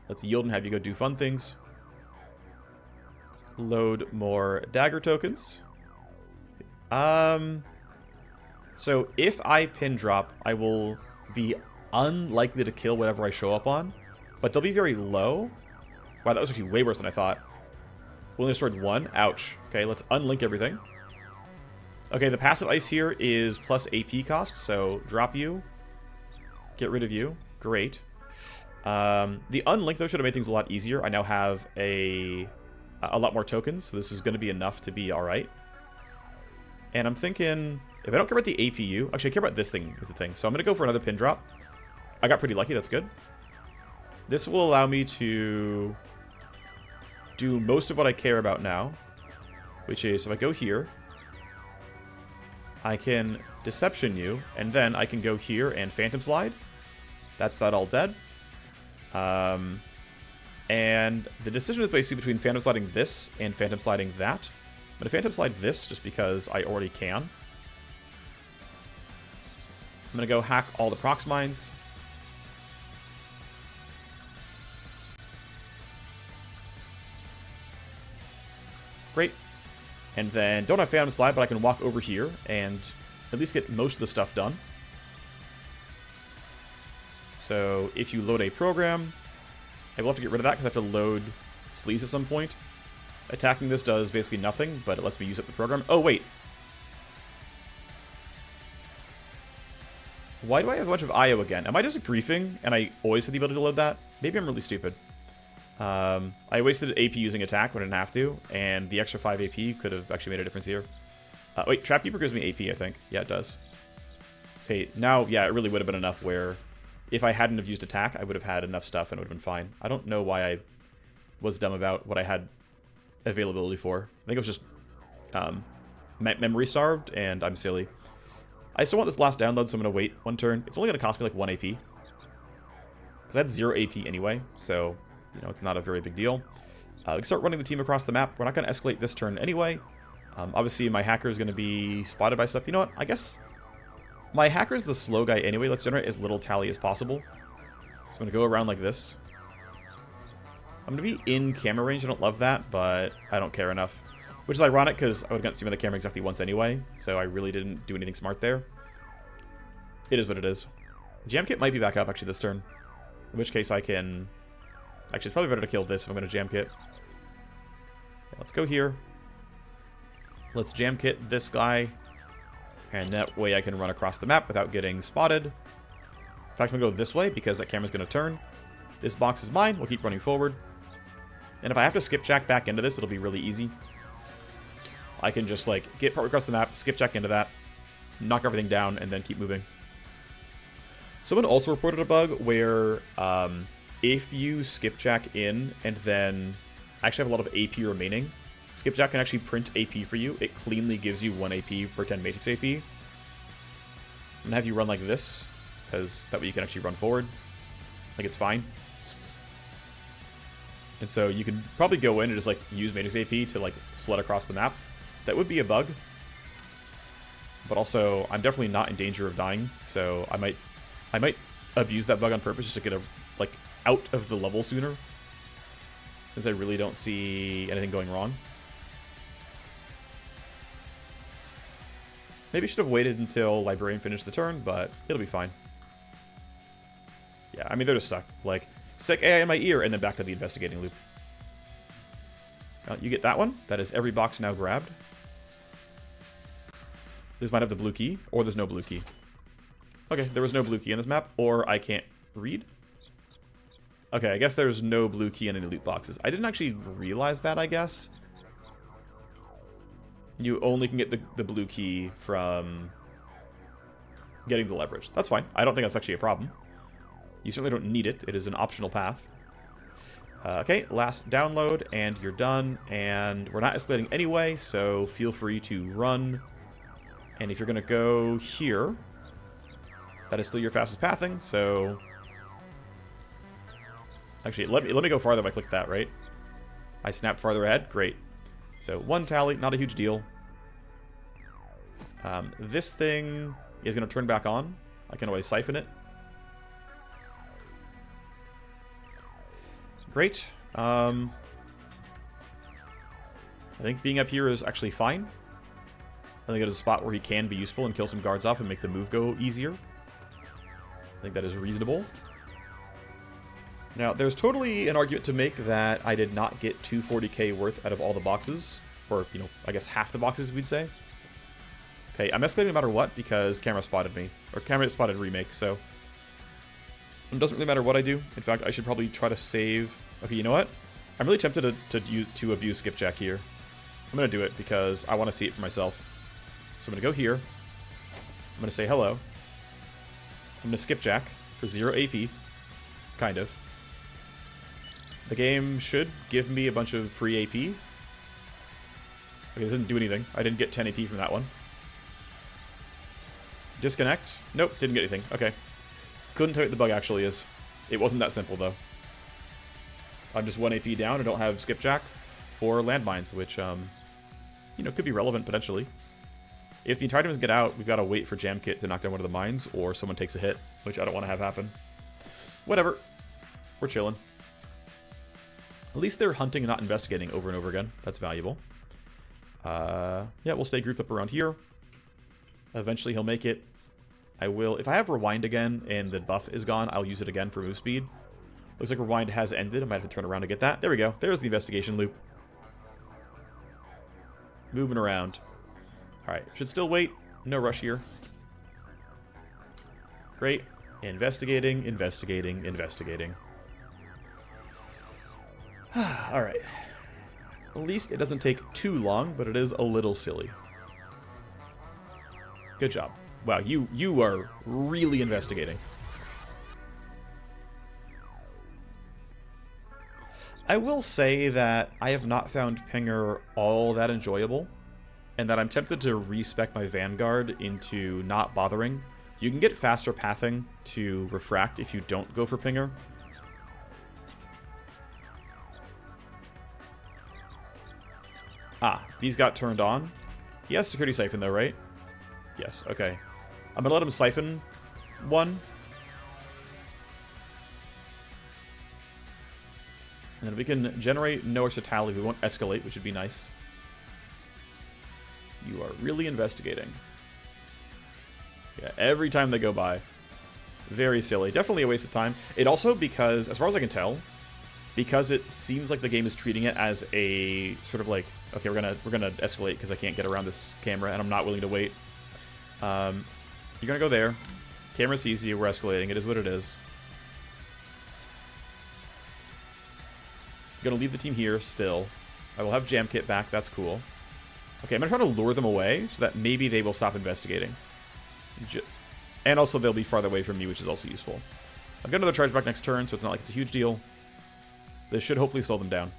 Let's yield and have you go do fun things. Let's load more dagger tokens. So if I pin drop, I will be unlikely to kill whatever I show up on, but they'll be very low. Wow, that was actually way worse than I thought. We only destroyed one. Ouch. Okay, let's unlink everything. Okay, the passive ice here is plus AP cost, so drop you. Get rid of you. Great. The unlink, though, should have made things a lot easier. I now have a lot more tokens, so this is going to be enough to be alright. And I'm thinking, if I don't care about the APU... Actually, I care about this thing is the thing. So I'm going to go for another pin drop. I got pretty lucky. That's good. This will allow me to do most of what I care about now, which is if I go here, I can Deception you, and then I can go here and Phantom Slide. That's that all dead. And the decision is basically between Phantom Sliding this and Phantom Sliding that. I'm going to Phantom Slide this just because I already can. I'm going to go hack all the prox mines. Great. And then don't have Phantom Slide, but I can walk over here and at least get most of the stuff done. So if you load a program, I will have to get rid of that because I have to load sleaze at some point. Attacking this does basically nothing, but it lets me use up the program. Oh, wait. Why do I have a bunch of IO again? Am I just griefing and I always had the ability to load that? Maybe I'm really stupid. I wasted AP using attack when I didn't have to, and the extra 5 AP could have actually made a difference here. Wait, Trapkeeper gives me AP, I think. Yeah, it does. Okay, now, yeah, it really would have been enough where if I hadn't have used attack, I would have had enough stuff and it would have been fine. I don't know why I was dumb about what I had availability for. I think it was just memory starved, and I'm silly. I still want this last download, so I'm going to wait one turn. It's only going to cost me like 1 AP. Because I had 0 AP anyway, so, you know, it's not a very big deal. We can start running the team across the map. We're not going to escalate this turn anyway. Obviously, my hacker is going to be spotted by stuff. You know what? I guess my hacker is the slow guy anyway. Let's generate as little tally as possible. So I'm going to go around like this. I'm going to be in camera range. I don't love that, but I don't care enough. Which is ironic because I would have gotten to see him in the camera exactly once anyway. So I really didn't do anything smart there. It is what it is. Jam kit might be back up actually this turn. In which case I can... Actually, it's probably better to kill this if I'm going to jam kit. Yeah, let's go here. Let's jam kit this guy. And that way I can run across the map without getting spotted. In fact, I'm going to go this way because that camera's going to turn. This box is mine. We'll keep running forward. And if I have to skip jack back into this, it'll be really easy. I can just, like, get partway across the map, skipjack into that, knock everything down, and then keep moving. Someone also reported a bug where if you skipjack in and then actually have a lot of AP remaining, skipjack can actually print AP for you. It cleanly gives you 1 AP per 10 matrix AP. And have you run like this, because that way you can actually run forward. Like, it's fine. And so you can probably go in and just, like, use matrix AP to, like, flood across the map. That would be a bug. But also, I'm definitely not in danger of dying, so I might abuse that bug on purpose just to get like, out of the level sooner. Because I really don't see anything going wrong. Maybe I should have waited until Librarian finished the turn, but it'll be fine. Yeah, I mean, they're just stuck. Like, sick AI in my ear, and then back to the investigating loop. You get that one. That is every box now grabbed. This might have the blue key, or there's no blue key. Okay, there was no blue key in this map, or I can't read. Okay, I guess there's no blue key in any loot boxes. I didn't actually realize that, I guess. You only can get the blue key from getting the leverage. That's fine. I don't think that's actually a problem. You certainly don't need it. It is an optional path. Okay, last download, and you're done. And we're not escalating anyway, so feel free to run. And if you're going to go here, that is still your fastest pathing, so... Actually, let me go farther if I click that, right? I snapped farther ahead? Great. So, 1 tally, not a huge deal. This thing is going to turn back on. I can always siphon it. Great. I think being up here is actually fine. I think it is a spot where he can be useful and kill some guards off and make the move go easier. I think that is reasonable. Now, there's totally an argument to make that I did not get 240k worth out of all the boxes. Or, you know, I guess half the boxes, we'd say. Okay, I'm escalating no matter what because camera spotted me. Or camera spotted remake, so... It doesn't really matter what I do. In fact, I should probably try to save... Okay, you know what? I'm really tempted to abuse skipjack here. I'm going to do it because I want to see it for myself. So I'm going to go here. I'm going to say hello. I'm going to skipjack for 0 AP. Kind of. The game should give me a bunch of free AP. Okay, this didn't do anything. I didn't get 10 AP from that one. Disconnect. Nope, didn't get anything. Okay. Couldn't tell you what the bug actually is. It wasn't that simple, though. I'm just 1 AP down. I don't have skipjack for landmines, which, you know, could be relevant potentially. If the entire team doesn't get out, we've got to wait for Jamkit to knock down one of the mines, or someone takes a hit, which I don't want to have happen. Whatever. We're chilling. At least they're hunting and not investigating over and over again. That's valuable. Yeah, we'll stay grouped up around here. Eventually he'll make it. I will... If I have Rewind again and the buff is gone, I'll use it again for move speed. Looks like Rewind has ended. I might have to turn around to get that. There we go. There's the investigation loop. Moving around. Alright, should still wait. No rush here. Great. Investigating, investigating, investigating. Alright. At least it doesn't take too long, but it is a little silly. Good job. Wow, you are really investigating. I will say that I have not found Pinger all that enjoyable, and that I'm tempted to re-spec my Vanguard into not bothering. You can get faster pathing to refract if you don't go for Pinger. Ah, these got turned on. He has security siphon though, right? Yes, okay. I'm gonna let him siphon one. And then we can generate no extra tally. We won't escalate, which would be nice. You are really investigating. Yeah, every time they go by. Very silly. Definitely a waste of time. It also, because, as far as I can tell, because it seems like the game is treating it as a sort of like, okay, we're gonna escalate because I can't get around this camera and I'm not willing to wait. You're gonna go there. Camera sees you, we're escalating. It is what it is. Gonna leave the team here still. I will have Jamkit back, that's cool. Okay, I'm going to try to lure them away so that maybe they will stop investigating. And also they'll be farther away from me, which is also useful. I've got another charge back next turn, so it's not like it's a huge deal. This should hopefully slow them down.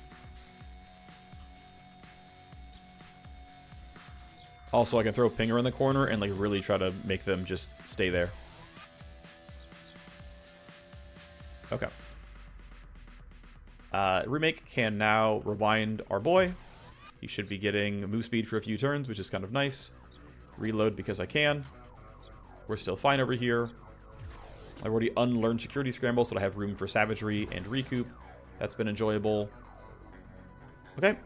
Also, I can throw a pinger in the corner and like really try to make them just stay there. Okay. Remake can now rewind our boy. He should be getting move speed for a few turns, which is kind of nice. Reload because I can. We're still fine over here. I've already unlearned security scramble, so I have room for savagery and recoup. That's been enjoyable. Okay.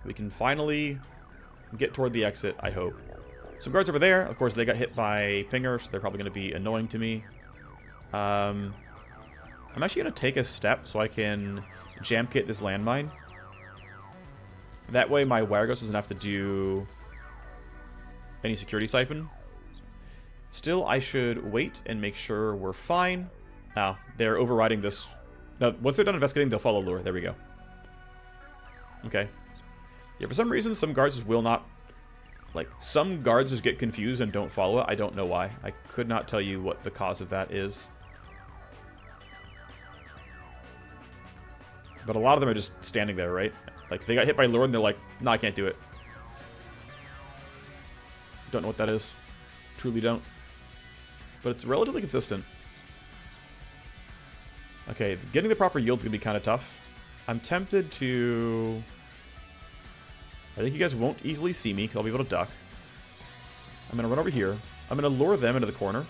We can finally get toward the exit, I hope. Some guards over there. Of course, they got hit by pinger, so they're probably going to be annoying to me. I'm actually going to take a step so I can jam kit this landmine. That way my Wireghost doesn't have to do any security siphon. Still, I should wait and make sure we're fine. Now, they're overriding this. Now, once they're done investigating, they'll follow lure. There we go. Okay. Yeah, for some reason, some guards just will not... Like, some guards just get confused and don't follow it. I don't know why. I could not tell you what the cause of that is. But a lot of them are just standing there, right? Like, they got hit by lure and they're like, no, I can't do it. Don't know what that is. Truly don't. But it's relatively consistent. Okay, getting the proper yield is going to be kind of tough. I'm tempted to... I think you guys won't easily see me, because I'll be able to duck. I'm going to run over here. I'm going to lure them into the corner.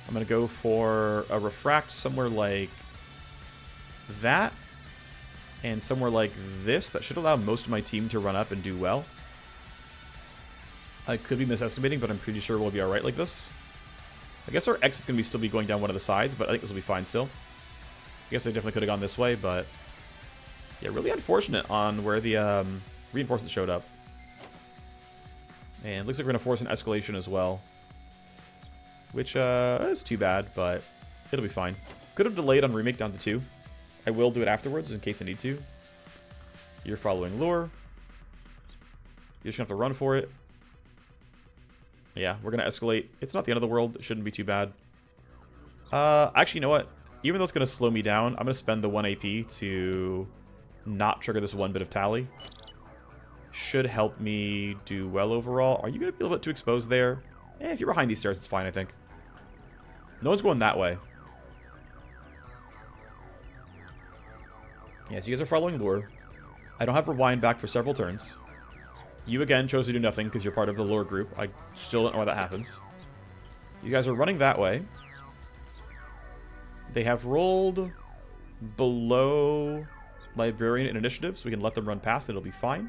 I'm going to go for a refract somewhere like that. And somewhere like this. That should allow most of my team to run up and do well. I could be misestimating, but I'm pretty sure we'll be alright like this. I guess our exit's going to still be going down one of the sides, but I think this will be fine still. I guess I definitely could have gone this way, but... Yeah, really unfortunate on where the reinforcements showed up. And looks like we're going to force an escalation as well. Which is too bad, but it'll be fine. Could have delayed on remake down to 2. I will do it afterwards in case I need to. You're following lure. You're just going to have to run for it. Yeah, we're going to escalate. It's not the end of the world. It shouldn't be too bad. Actually, you know what? Even though it's going to slow me down, I'm going to spend the 1 AP to not trigger this 1 bit of tally. Should help me do well overall. Are you going to be a little bit too exposed there? If you're behind these stairs, it's fine, I think. No one's going that way. Yeah, so you guys are following lure. I don't have rewind back for several turns. You, again, chose to do nothing because you're part of the lure group. I still don't know why that happens. You guys are running that way. They have rolled below Librarian and Initiative, so we can let them run past. It'll be fine.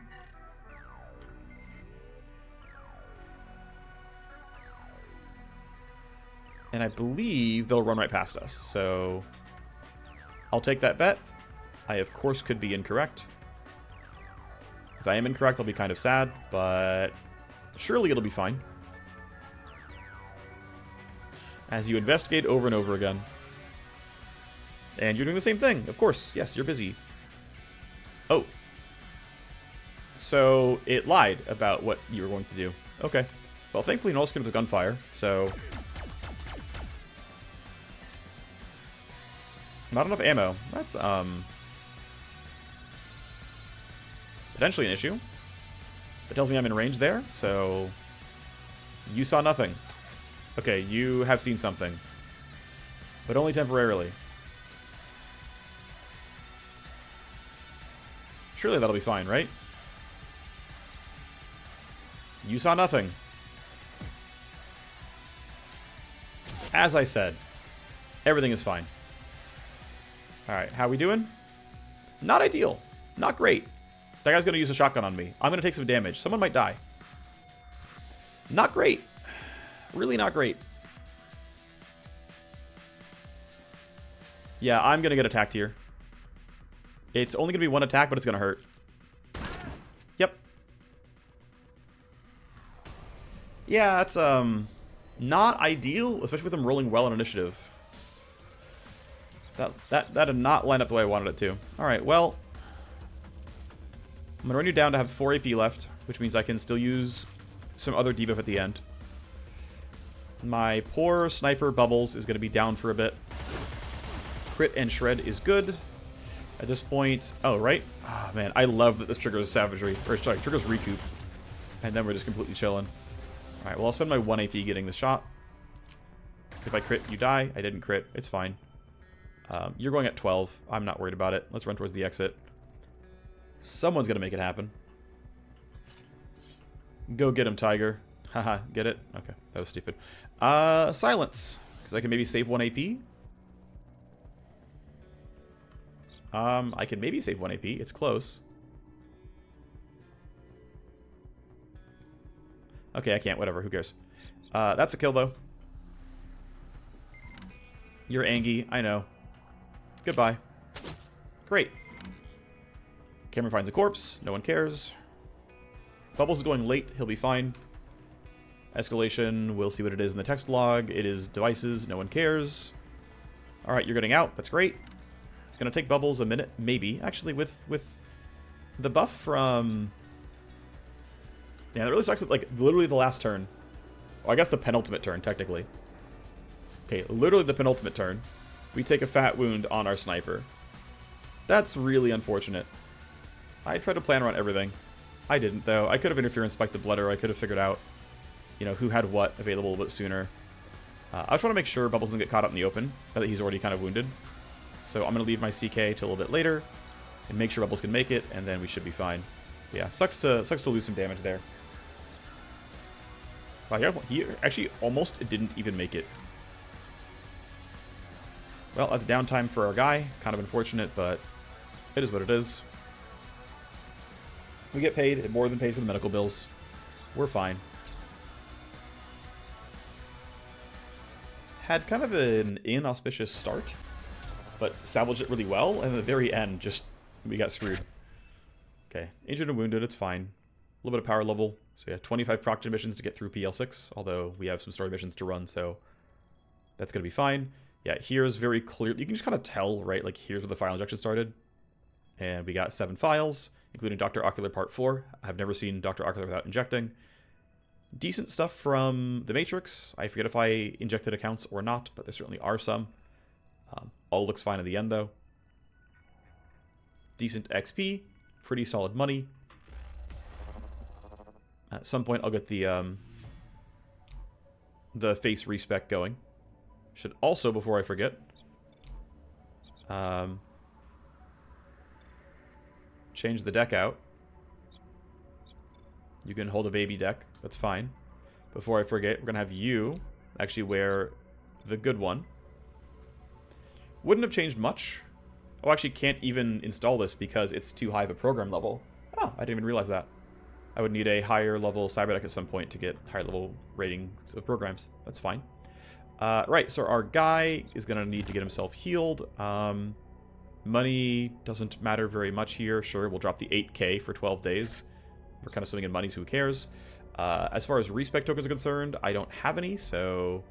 And I believe they'll run right past us, so I'll take that bet. I, of course, could be incorrect. If I am incorrect, I'll be kind of sad, but surely it'll be fine. As you investigate over and over again. And you're doing the same thing, of course. Yes, you're busy. Oh. So it lied about what you were going to do. Okay. Well, thankfully, no one's going to gunfire, so... Not enough ammo. That's, potentially an issue. It tells me I'm in range there, so... You saw nothing. Okay, you have seen something. But only temporarily. Surely that'll be fine, right? You saw nothing. As I said, everything is fine. Alright, how we doing? Not ideal. Not great. That guy's going to use a shotgun on me. I'm going to take some damage. Someone might die. Not great. Really not great. Yeah, I'm going to get attacked here. It's only going to be 1 attack, but it's going to hurt. Yep. Yeah, that's not ideal, especially with them rolling well on initiative. That did not line up the way I wanted it to. Alright, well. I'm going to run you down to have 4 AP left, which means I can still use some other debuff at the end. My poor sniper Bubbles is going to be down for a bit. Crit and Shred is good. At this point... Oh, right? Oh, man, I love that this triggers Savagery. Or, sorry, triggers Recoup. And then we're just completely chilling. Alright, well, I'll spend my 1 AP getting the shot. If I crit, you die. I didn't crit. It's fine. You're going at 12. I'm not worried about it. Let's run towards the exit. Someone's going to make it happen. Go get him, Tiger. Haha, get it? Okay, that was stupid. Silence. Because I can maybe save 1 AP. I can maybe save 1 AP. It's close. Okay, I can't. Whatever. Who cares? That's a kill, though. You're Angie. I know. Goodbye. Great. Cameron finds a corpse. No one cares. Bubbles is going late. He'll be fine. Escalation. We'll see what it is in the text log. It is devices. No one cares. Alright, you're getting out. That's great. It's going to take Bubbles a minute. Maybe. Actually, with the buff from... Yeah, that really sucks at, like, literally the last turn. Well, I guess the penultimate turn, technically. Okay, literally the penultimate turn. We take a fat wound on our sniper. That's really unfortunate. I tried to plan around everything. I didn't, though. I could have interference spiked the blood, or I could have figured out, you know, who had what available a bit sooner. I just want to make sure Bubbles doesn't get caught up in the open, now that he's already kind of wounded. So I'm going to leave my CK till a little bit later, and make sure Bubbles can make it, and then we should be fine. Yeah, sucks to lose some damage there. Wow, he actually almost didn't even make it. Well, that's downtime for our guy. Kind of unfortunate, but it is what it is. We get paid. It more than paid for the medical bills. We're fine. Had kind of an inauspicious start, but salvaged it really well, and at the very end, just we got screwed. Okay, injured and wounded, it's fine. A little bit of power level. So yeah, 25 proc missions to get through PL6, although we have some story missions to run, so that's going to be fine. Yeah, here's very clear. You can just kind of tell, right? Like, here's where the file injection started. And we got 7 files, including Dr. Ocular Part 4. I've never seen Dr. Ocular without injecting. Decent stuff from the Matrix. I forget if I injected accounts or not, but there certainly are some. All looks fine at the end, though. Decent XP. Pretty solid money. At some point, I'll get the face re-spec going. Should also, before I forget, change the deck out. You can hold a baby deck. That's fine. Before I forget, we're going to have you actually wear the good one. Wouldn't have changed much. Oh, actually can't even install this because it's too high of a program level. Oh, I didn't even realize that. I would need a higher level cyberdeck at some point to get higher level ratings of programs. That's fine. Right, so our guy is going to need to get himself healed. Money doesn't matter very much here. Sure, we'll drop the 8k for 12 days. We're kind of swimming in money, so who cares? As far as re-spec tokens are concerned, I don't have any, so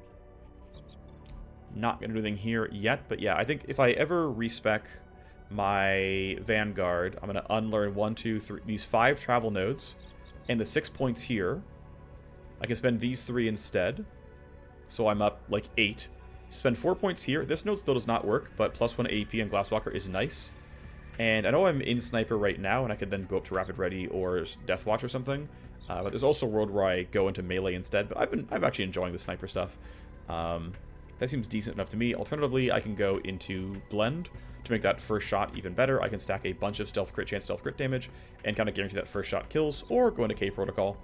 not going to do anything here yet. But yeah, I think if I ever re-spec my Vanguard, I'm going to unlearn 1, 2, 3, these 5 travel nodes, and the 6 points here. I can spend these 3 instead, so I'm up like 8. Spend 4 points here. This node still does not work, but plus 1 AP and Glasswalker is nice. And I know I'm in Sniper right now, and I could then go up to Rapid Ready or Death Watch or something. But there's also a world where I go into Melee instead. But I'm actually enjoying the Sniper stuff. That seems decent enough to me. Alternatively, I can go into Blend to make that first shot even better. I can stack a bunch of stealth crit chance, stealth crit damage, and kind of guarantee that first shot kills, or go into K Protocol.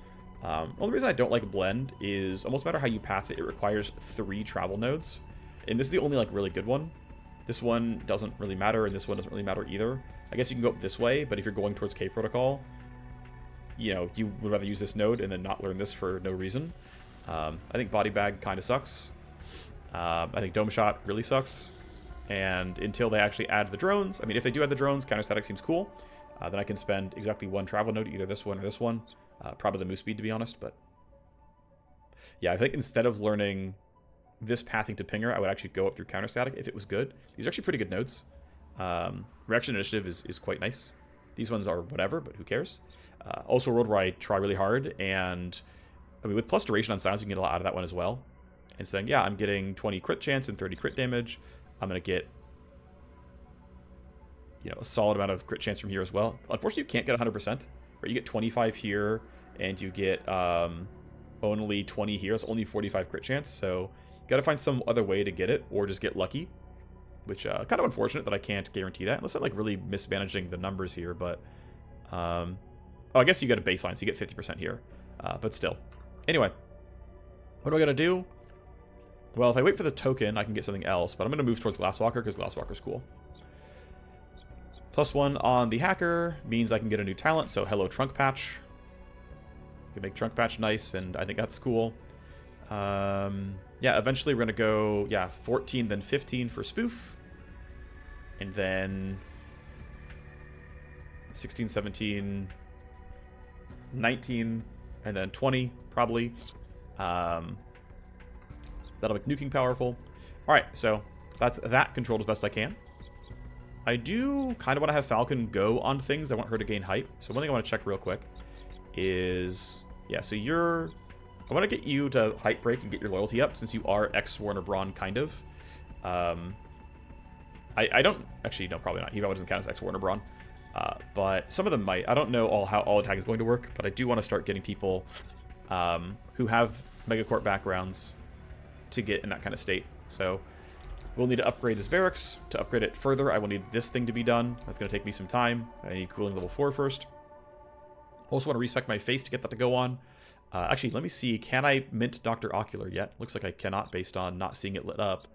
Only reason I don't like Blend is almost no matter how you path it, it requires 3 travel nodes. And this is the only like really good one. This one doesn't really matter, and this one doesn't really matter either. I guess you can go up this way, but if you're going towards K Protocol, you know, you would rather use this node and then not learn this for no reason. I think Body Bag kind of sucks. I think Dome Shot really sucks. And until they actually add the drones, I mean, if they do add the drones, Counter-Static seems cool. Then I can spend exactly 1 travel node, either this one or this one. Probably the Moose Speed, to be honest, but yeah, I think instead of learning this pathing to pinger, I would actually go up through counter-static if it was good. These are actually pretty good nodes. Reaction initiative is quite nice. These ones are whatever, but who cares? Also a world where I try really hard, and I mean, with plus duration on silence, you can get a lot out of that one as well. And saying, yeah, I'm getting 20 crit chance and 30 crit damage. I'm going to get, you know, a solid amount of crit chance from here as well. Unfortunately, you can't get 100%. Right? You get 25 here, and you get only 20 here. It's only 45 crit chance, so you got to find some other way to get it, or just get lucky. Which, kind of unfortunate that I can't guarantee that, unless I'm, like, really mismanaging the numbers here, but... oh, I guess you get a baseline, so you get 50% here. But still. Anyway. What do I gotta do? Well, if I wait for the token, I can get something else, but I'm gonna move towards Glasswalker, because Glasswalker's cool. +1 on the hacker means I can get a new talent, so hello Trunk Patch. Can make Trunk Patch nice, and I think that's cool. Yeah, eventually we're going to go, yeah, 14, then 15 for Spoof. And then 16, 17, 19, and then 20, probably. That'll make nuking powerful. Alright, so that's that controlled as best I can. I do kind of want to have Falcon go on things. I want her to gain hype. So one thing I want to check real quick is... Yeah, so you're... I want to get you to hype break and get your loyalty up, since you are ex-Warner Braun, kind of. I don't... Actually, no, probably not. He doesn't count as ex-Warner Braun. But some of them might. I don't know how all attack is going to work, but I do want to start getting people who have Megacorp backgrounds to get in that kind of state. So we'll need to upgrade this barracks. To upgrade it further, I will need this thing to be done. That's going to take me some time. I need cooling level 4 first. Also want to respec my face to get that to go on. Actually, let me see. Can I mint Dr. Ocular yet? Looks like I cannot based on not seeing it lit up.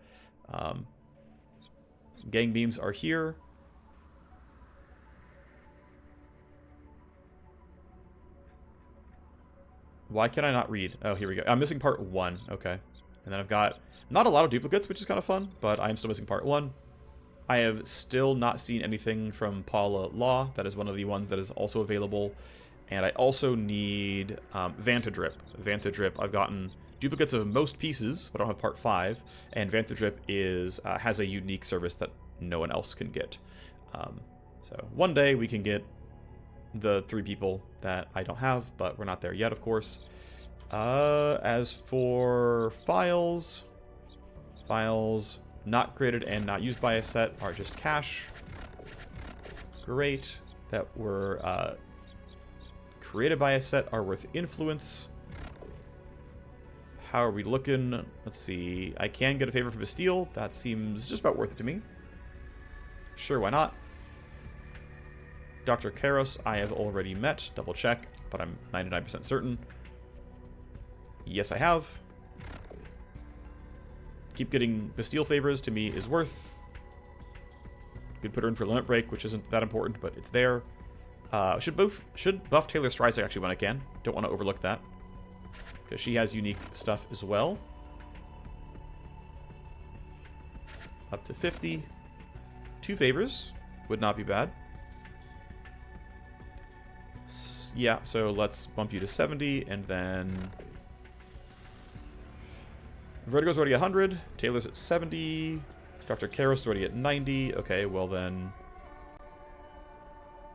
Gang beams are here. Why can I not read? Oh, here we go. I'm missing part 1. Okay. And then I've got not a lot of duplicates, which is kind of fun, but I am still missing part 1. I have still not seen anything from Paula Law. That is one of the ones that is also available. And I also need Vantadrip. Vantadrip, I've gotten duplicates of most pieces, but I don't have part 5. And Vantadrip has a unique service that no one else can get. So one day we can get the 3 people that I don't have, but we're not there yet, of course. As for files not created and not used by a set are just cache. Great. That were created by a set are worth influence. How are we looking? Let's see. I can get a favor from Bastille. That seems just about worth it to me. Sure, why not? Dr. Karos, I have already met. Double check, but I'm 99% certain. Yes, I have. Keep getting Bastille favors to me is worth. Could put her in for limit break, which isn't that important, but it's there. Should buff Taylor Streisand actually when I can. Don't want to overlook that, because she has unique stuff as well. Up to 50. 2 favors would not be bad. Yeah, so let's bump you to 70, and then Vertigo's already at 100. Taylor's at 70. Dr. Karos is already at 90. Okay, well then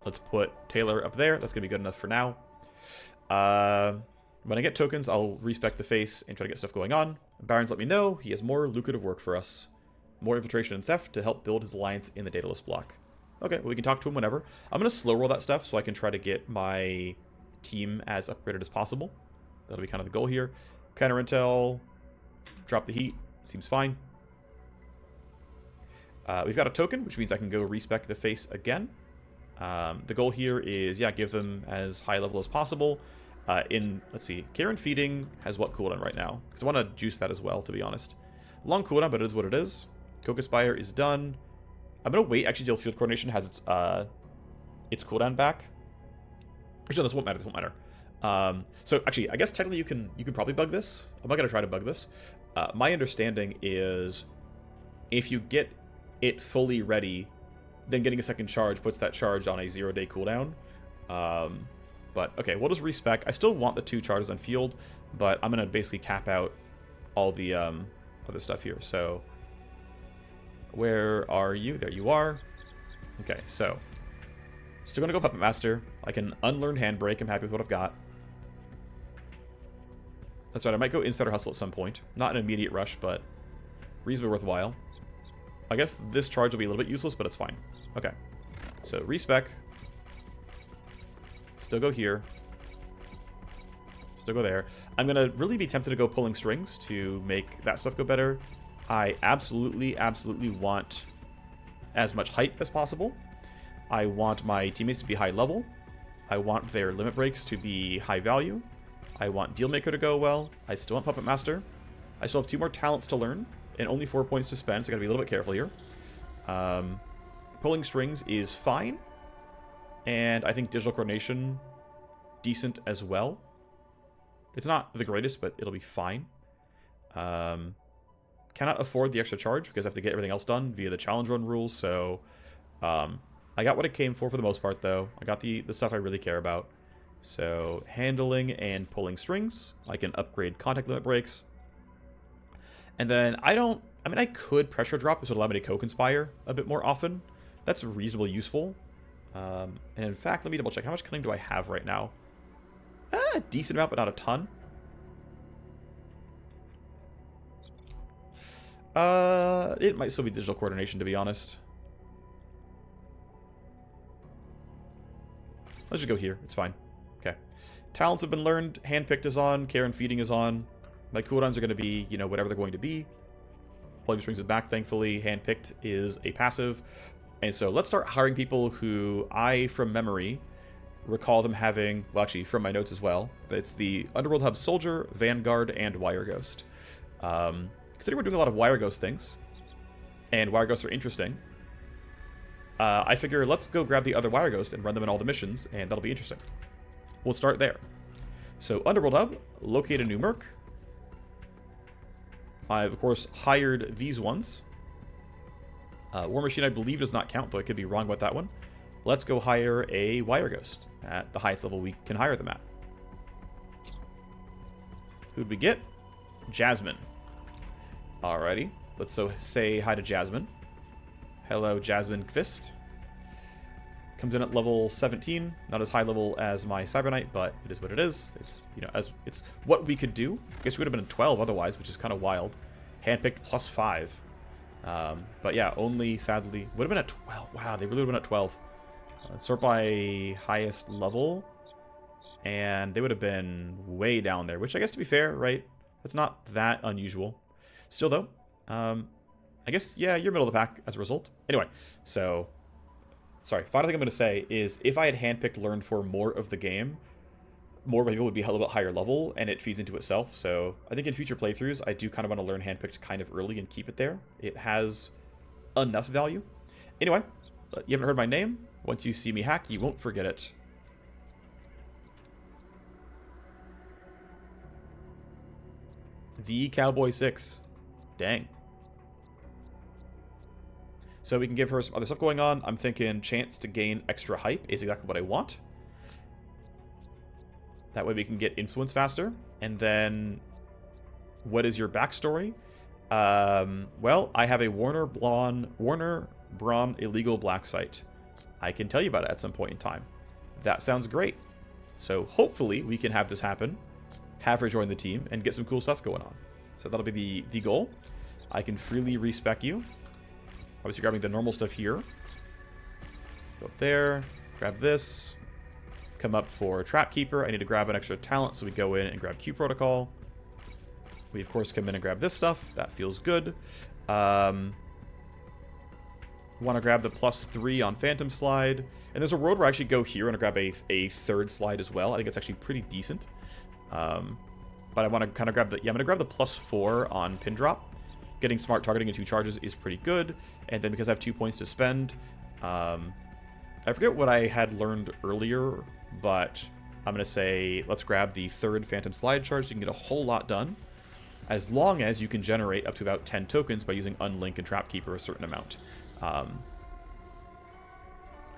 let's put Taylor up there. That's going to be good enough for now. When I get tokens, I'll respec the face and try to get stuff going on. Baron's let me know he has more lucrative work for us. More infiltration and theft to help build his alliance in the Daedalus block. Okay, well, we can talk to him whenever. I'm going to slow roll that stuff so I can try to get my team as upgraded as possible. That'll be kind of the goal here. Counter intel. Drop the heat. Seems fine. We've got a token, which means I can go respec the face again. The goal here is, yeah, give them as high level as possible. Let's see, Karen Feeding has what cooldown right now? Because I want to juice that as well, to be honest. Long cooldown, but it is what it is. Cocospire is done. I'm going to wait, actually, till Field Coordination has its cooldown back. Actually, no, this won't matter, this won't matter. So, actually, I guess technically you can probably bug this. I'm not going to try to bug this. My understanding is if you get it fully ready, then getting a second charge puts that charge on a 0-day cooldown. But, okay, we'll just respec. I still want the 2 charges on field, but I'm going to basically cap out all the other stuff here. So where are you? There you are. Okay, so still going to go Puppet Master. I can unlearn Handbrake. I'm happy with what I've got. That's right, I might go Insider Hustle at some point. Not an immediate rush, but reasonably worthwhile. I guess this charge will be a little bit useless, but it's fine. Okay, so re-spec. Still go here. Still go there. I'm going to really be tempted to go pulling strings to make that stuff go better. I absolutely want as much hype as possible. I want my teammates to be high level. I want their limit breaks to be high value. I want Dealmaker to go well. I still want Puppet Master. I still have 2 more talents to learn and only 4 points to spend, so I gotta be a little bit careful here. Pulling strings is fine. And I think digital coordination, decent as well. It's not the greatest, but it'll be fine. Cannot afford the extra charge because I have to get everything else done via the challenge run rules. So I got what it came for the most part, though. I got the stuff I really care about. So handling and pulling strings. I can upgrade contact limit breaks. And then I could pressure drop. This would allow me to co-conspire a bit more often. That's reasonably useful. And in fact, let me double check. How much cunning do I have right now? A decent amount, but not a ton. It might still be digital coordination, to be honest. Let's just go here. It's fine. Okay. Talents have been learned. Handpicked is on. Care and feeding is on. My cooldowns are going to be, you know, whatever they're going to be. Pulling strings is back, thankfully. Handpicked is a passive. And so let's start hiring people who I, from memory, recall them having, well, actually, from my notes as well. It's the Underworld Hub Soldier, Vanguard, and Wireghost. Considering we're doing a lot of Wireghost things, and Wireghosts are interesting, I figure let's go grab the other Wireghost and run them in all the missions, and that'll be interesting. We'll start there. So, Underworld Hub, locate a new merc. I've, of course, hired these ones. War Machine, I believe, does not count, though I could be wrong about that one. Let's go hire a Wireghost at the highest level we can hire them at. Who'd we get? Jasmine. Alrighty. Let's say hi to Jasmine. Hello, Jasmine Kvist. Comes in at level 17. Not as high level as my Cyberknight, but it is what it is. It's, you know, it's what we could do. I guess we would have been at 12 otherwise, which is kind of wild. Handpicked plus 5. But yeah, only sadly would have been at 12. Wow, they really would have been at 12. Sort by highest level, and they would have been way down there, which I guess, to be fair, right? That's not that unusual. Still, though, I guess, yeah, you're middle of the pack as a result. Anyway, so, sorry, final thing I'm going to say is if I had handpicked learned for more of the game, more people would be a little bit higher level, and it feeds into itself. So I think in future playthroughs, I do kind of want to learn handpicked kind of early and keep it there. It has enough value. Anyway, you haven't heard my name. Once you see me hack, you won't forget it. The Cowboy 6. Dang. So we can give her some other stuff going on. I'm thinking chance to gain extra hype is exactly what I want. That way we can get influence faster. And then, what is your backstory? Well, I have a Warner Braun illegal black site. I can tell you about it at some point in time. That sounds great. So hopefully we can have this happen, have her join the team, and get some cool stuff going on. So that'll be the goal. I can freely respec you. Obviously grabbing the normal stuff here. Go up there, grab this. Come up for Trapkeeper. I need to grab an extra talent, so we go in and grab Q Protocol. We, of course, come in and grab this stuff. That feels good. Want to grab the +3 on Phantom Slide. And there's a world where I actually go here and grab a third slide as well. I think it's actually pretty decent. But I want to kind of grab the... Yeah, I'm going to grab the +4 on Pin Drop. Getting smart targeting in 2 charges is pretty good. And then because I have 2 points to spend... I forget what I had learned earlier, but I'm going to say let's grab the 3rd Phantom Slide charge so you can get a whole lot done. As long as you can generate up to about 10 tokens by using Unlink and Trapkeeper a certain amount.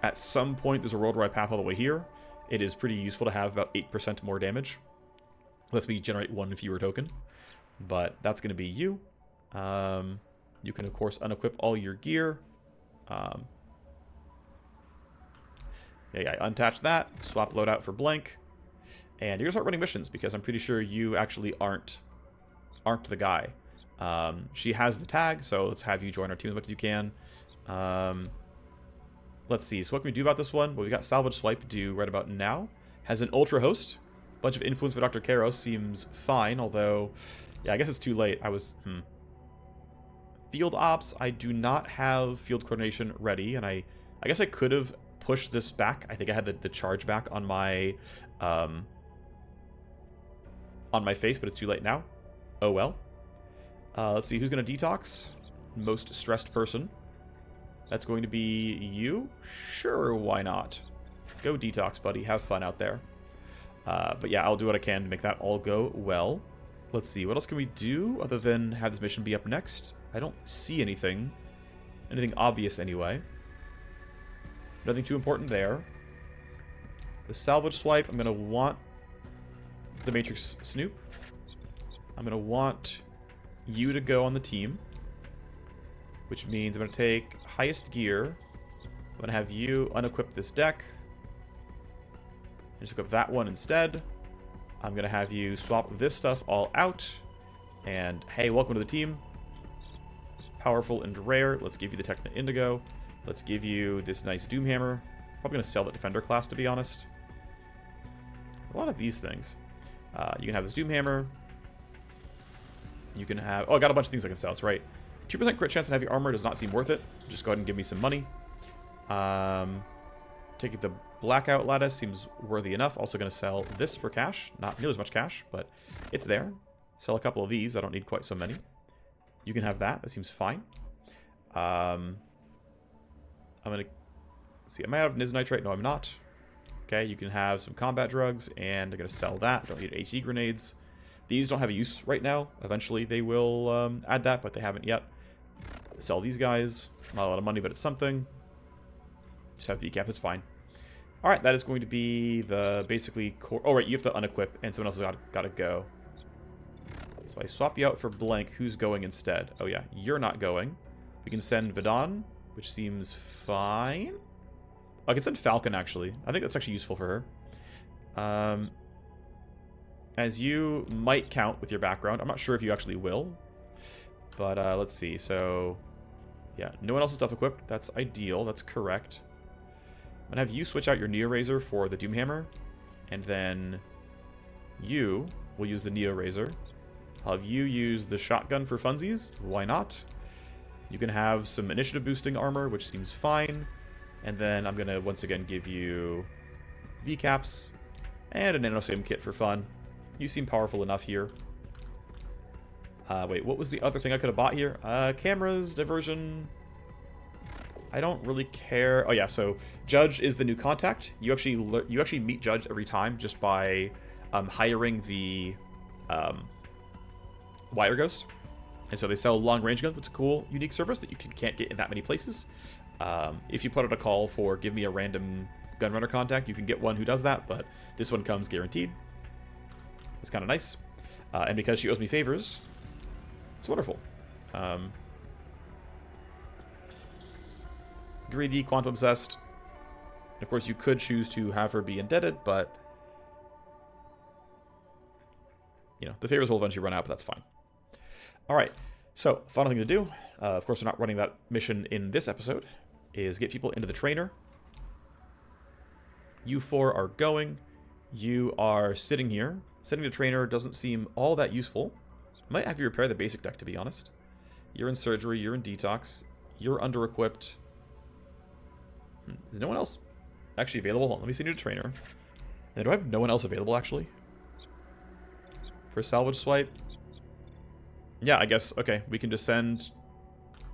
At some point, there's a world where I path all the way here. It is pretty useful to have about 8% more damage. Lets me generate 1 fewer token. But that's going to be you. You can, of course, unequip all your gear. Yeah, unattach that. Swap loadout for blank. And you're going to start running missions, because I'm pretty sure you actually aren't the guy. She has the tag, so let's have you join our team as much as you can. Let's see. So what can we do about this one? Well, we got salvage swipe due right about now. Has an ultra host. Bunch of influence for Dr. Karo seems fine, although, yeah, I guess it's too late. Field ops. I do not have field coordination ready, and I guess I could have pushed this back. I think I had the charge back on my face, but it's too late now. Oh well. Let's see who's going to detox. Most stressed person. That's going to be you? Sure, why not? Go detox, buddy. Have fun out there. But yeah, I'll do what I can to make that all go well. Let's see, what else can we do other than have this mission be up next? I don't see anything. Anything obvious anyway. Nothing too important there. The salvage swipe, I'm going to want the Matrix Snoop. I'm going to want you to go on the team. Which means I'm going to take highest gear. I'm going to have you unequip this deck. Just equip that one instead. I'm going to have you swap this stuff all out. And hey, welcome to the team. Powerful and rare. Let's give you the Techno Indigo. Let's give you this nice Doomhammer. Probably going to sell the Defender class, to be honest. A lot of these things. You can have this Doomhammer. You can have... Oh, I got a bunch of things I can sell. That's right. 2% crit chance and heavy armor does not seem worth it. Just go ahead and give me some money. Taking the Blackout Lattice seems worthy enough. Also going to sell this for cash. Not nearly as much cash, but it's there. Sell a couple of these. I don't need quite so many. You can have that. That seems fine. I'm going to... see, am I out of Nitrite? No, I'm not. Okay, you can have some combat drugs, and I'm going to sell that. Don't need HE grenades. These don't have a use right now. Eventually they will add that, but they haven't yet. Sell these guys. Not a lot of money, but it's something. Just have VCAP, it's fine. Alright, that is going to be the basically core... Oh, right, you have to unequip, and someone else has got to go. So I swap you out for blank. Who's going instead? Oh, yeah, you're not going. We can send Vidon, which seems fine. I can send Falcon, actually. I think that's actually useful for her. As you might count with your background. I'm not sure if you actually will. But let's see. So, yeah, no one else's stuff equipped. That's ideal. That's correct. I'm going to have you switch out your Neo Razor for the Doomhammer. And then you will use the Neo Razor. I'll have you use the shotgun for funsies. Why not? You can have some initiative boosting armor, which seems fine. And then I'm going to once again give you VCAPs and a NanoSim kit for fun. You seem powerful enough here. Wait, what was the other thing I could have bought here? Cameras, diversion. I don't really care. Oh yeah, so Judge is the new contact. You actually meet Judge every time just by hiring the Wireghost. And so they sell long-range guns. It's a cool, unique service that you can't get in that many places. If you put out a call for give me a random gunrunner contact, you can get one who does that, but this one comes guaranteed. It's kind of nice. And because she owes me favors, it's wonderful. Greedy, quantum obsessed. Of course, you could choose to have her be indebted, but you know, the favors will eventually run out, but that's fine. Alright, so final thing to do, of course we're not running that mission in this episode, is get people into the trainer. You four are going. You are sitting here. Setting the trainer doesn't seem all that useful. Might have you repair the basic deck, to be honest. You're in surgery, you're in detox, you're under-equipped. Is no one else actually available? Hold on, let me send you to trainer. And do I have no one else available, actually? For salvage swipe? Yeah, I guess, okay, we can just send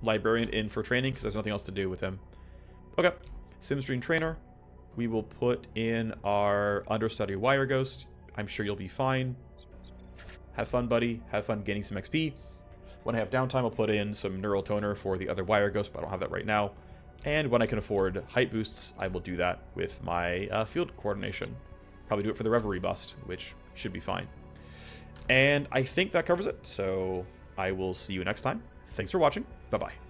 Librarian in for training, because there's nothing else to do with him. Okay, Simstream trainer. We will put in our understudy Wireghost. I'm sure you'll be fine. Have fun, buddy. Have fun gaining some XP. When I have downtime, I'll put in some neural toner for the other Wireghost, but I don't have that right now. And when I can afford height boosts, I will do that with my field coordination. Probably do it for the Reverie bust, which should be fine. And I think that covers it. So I will see you next time. Thanks for watching. Bye-bye.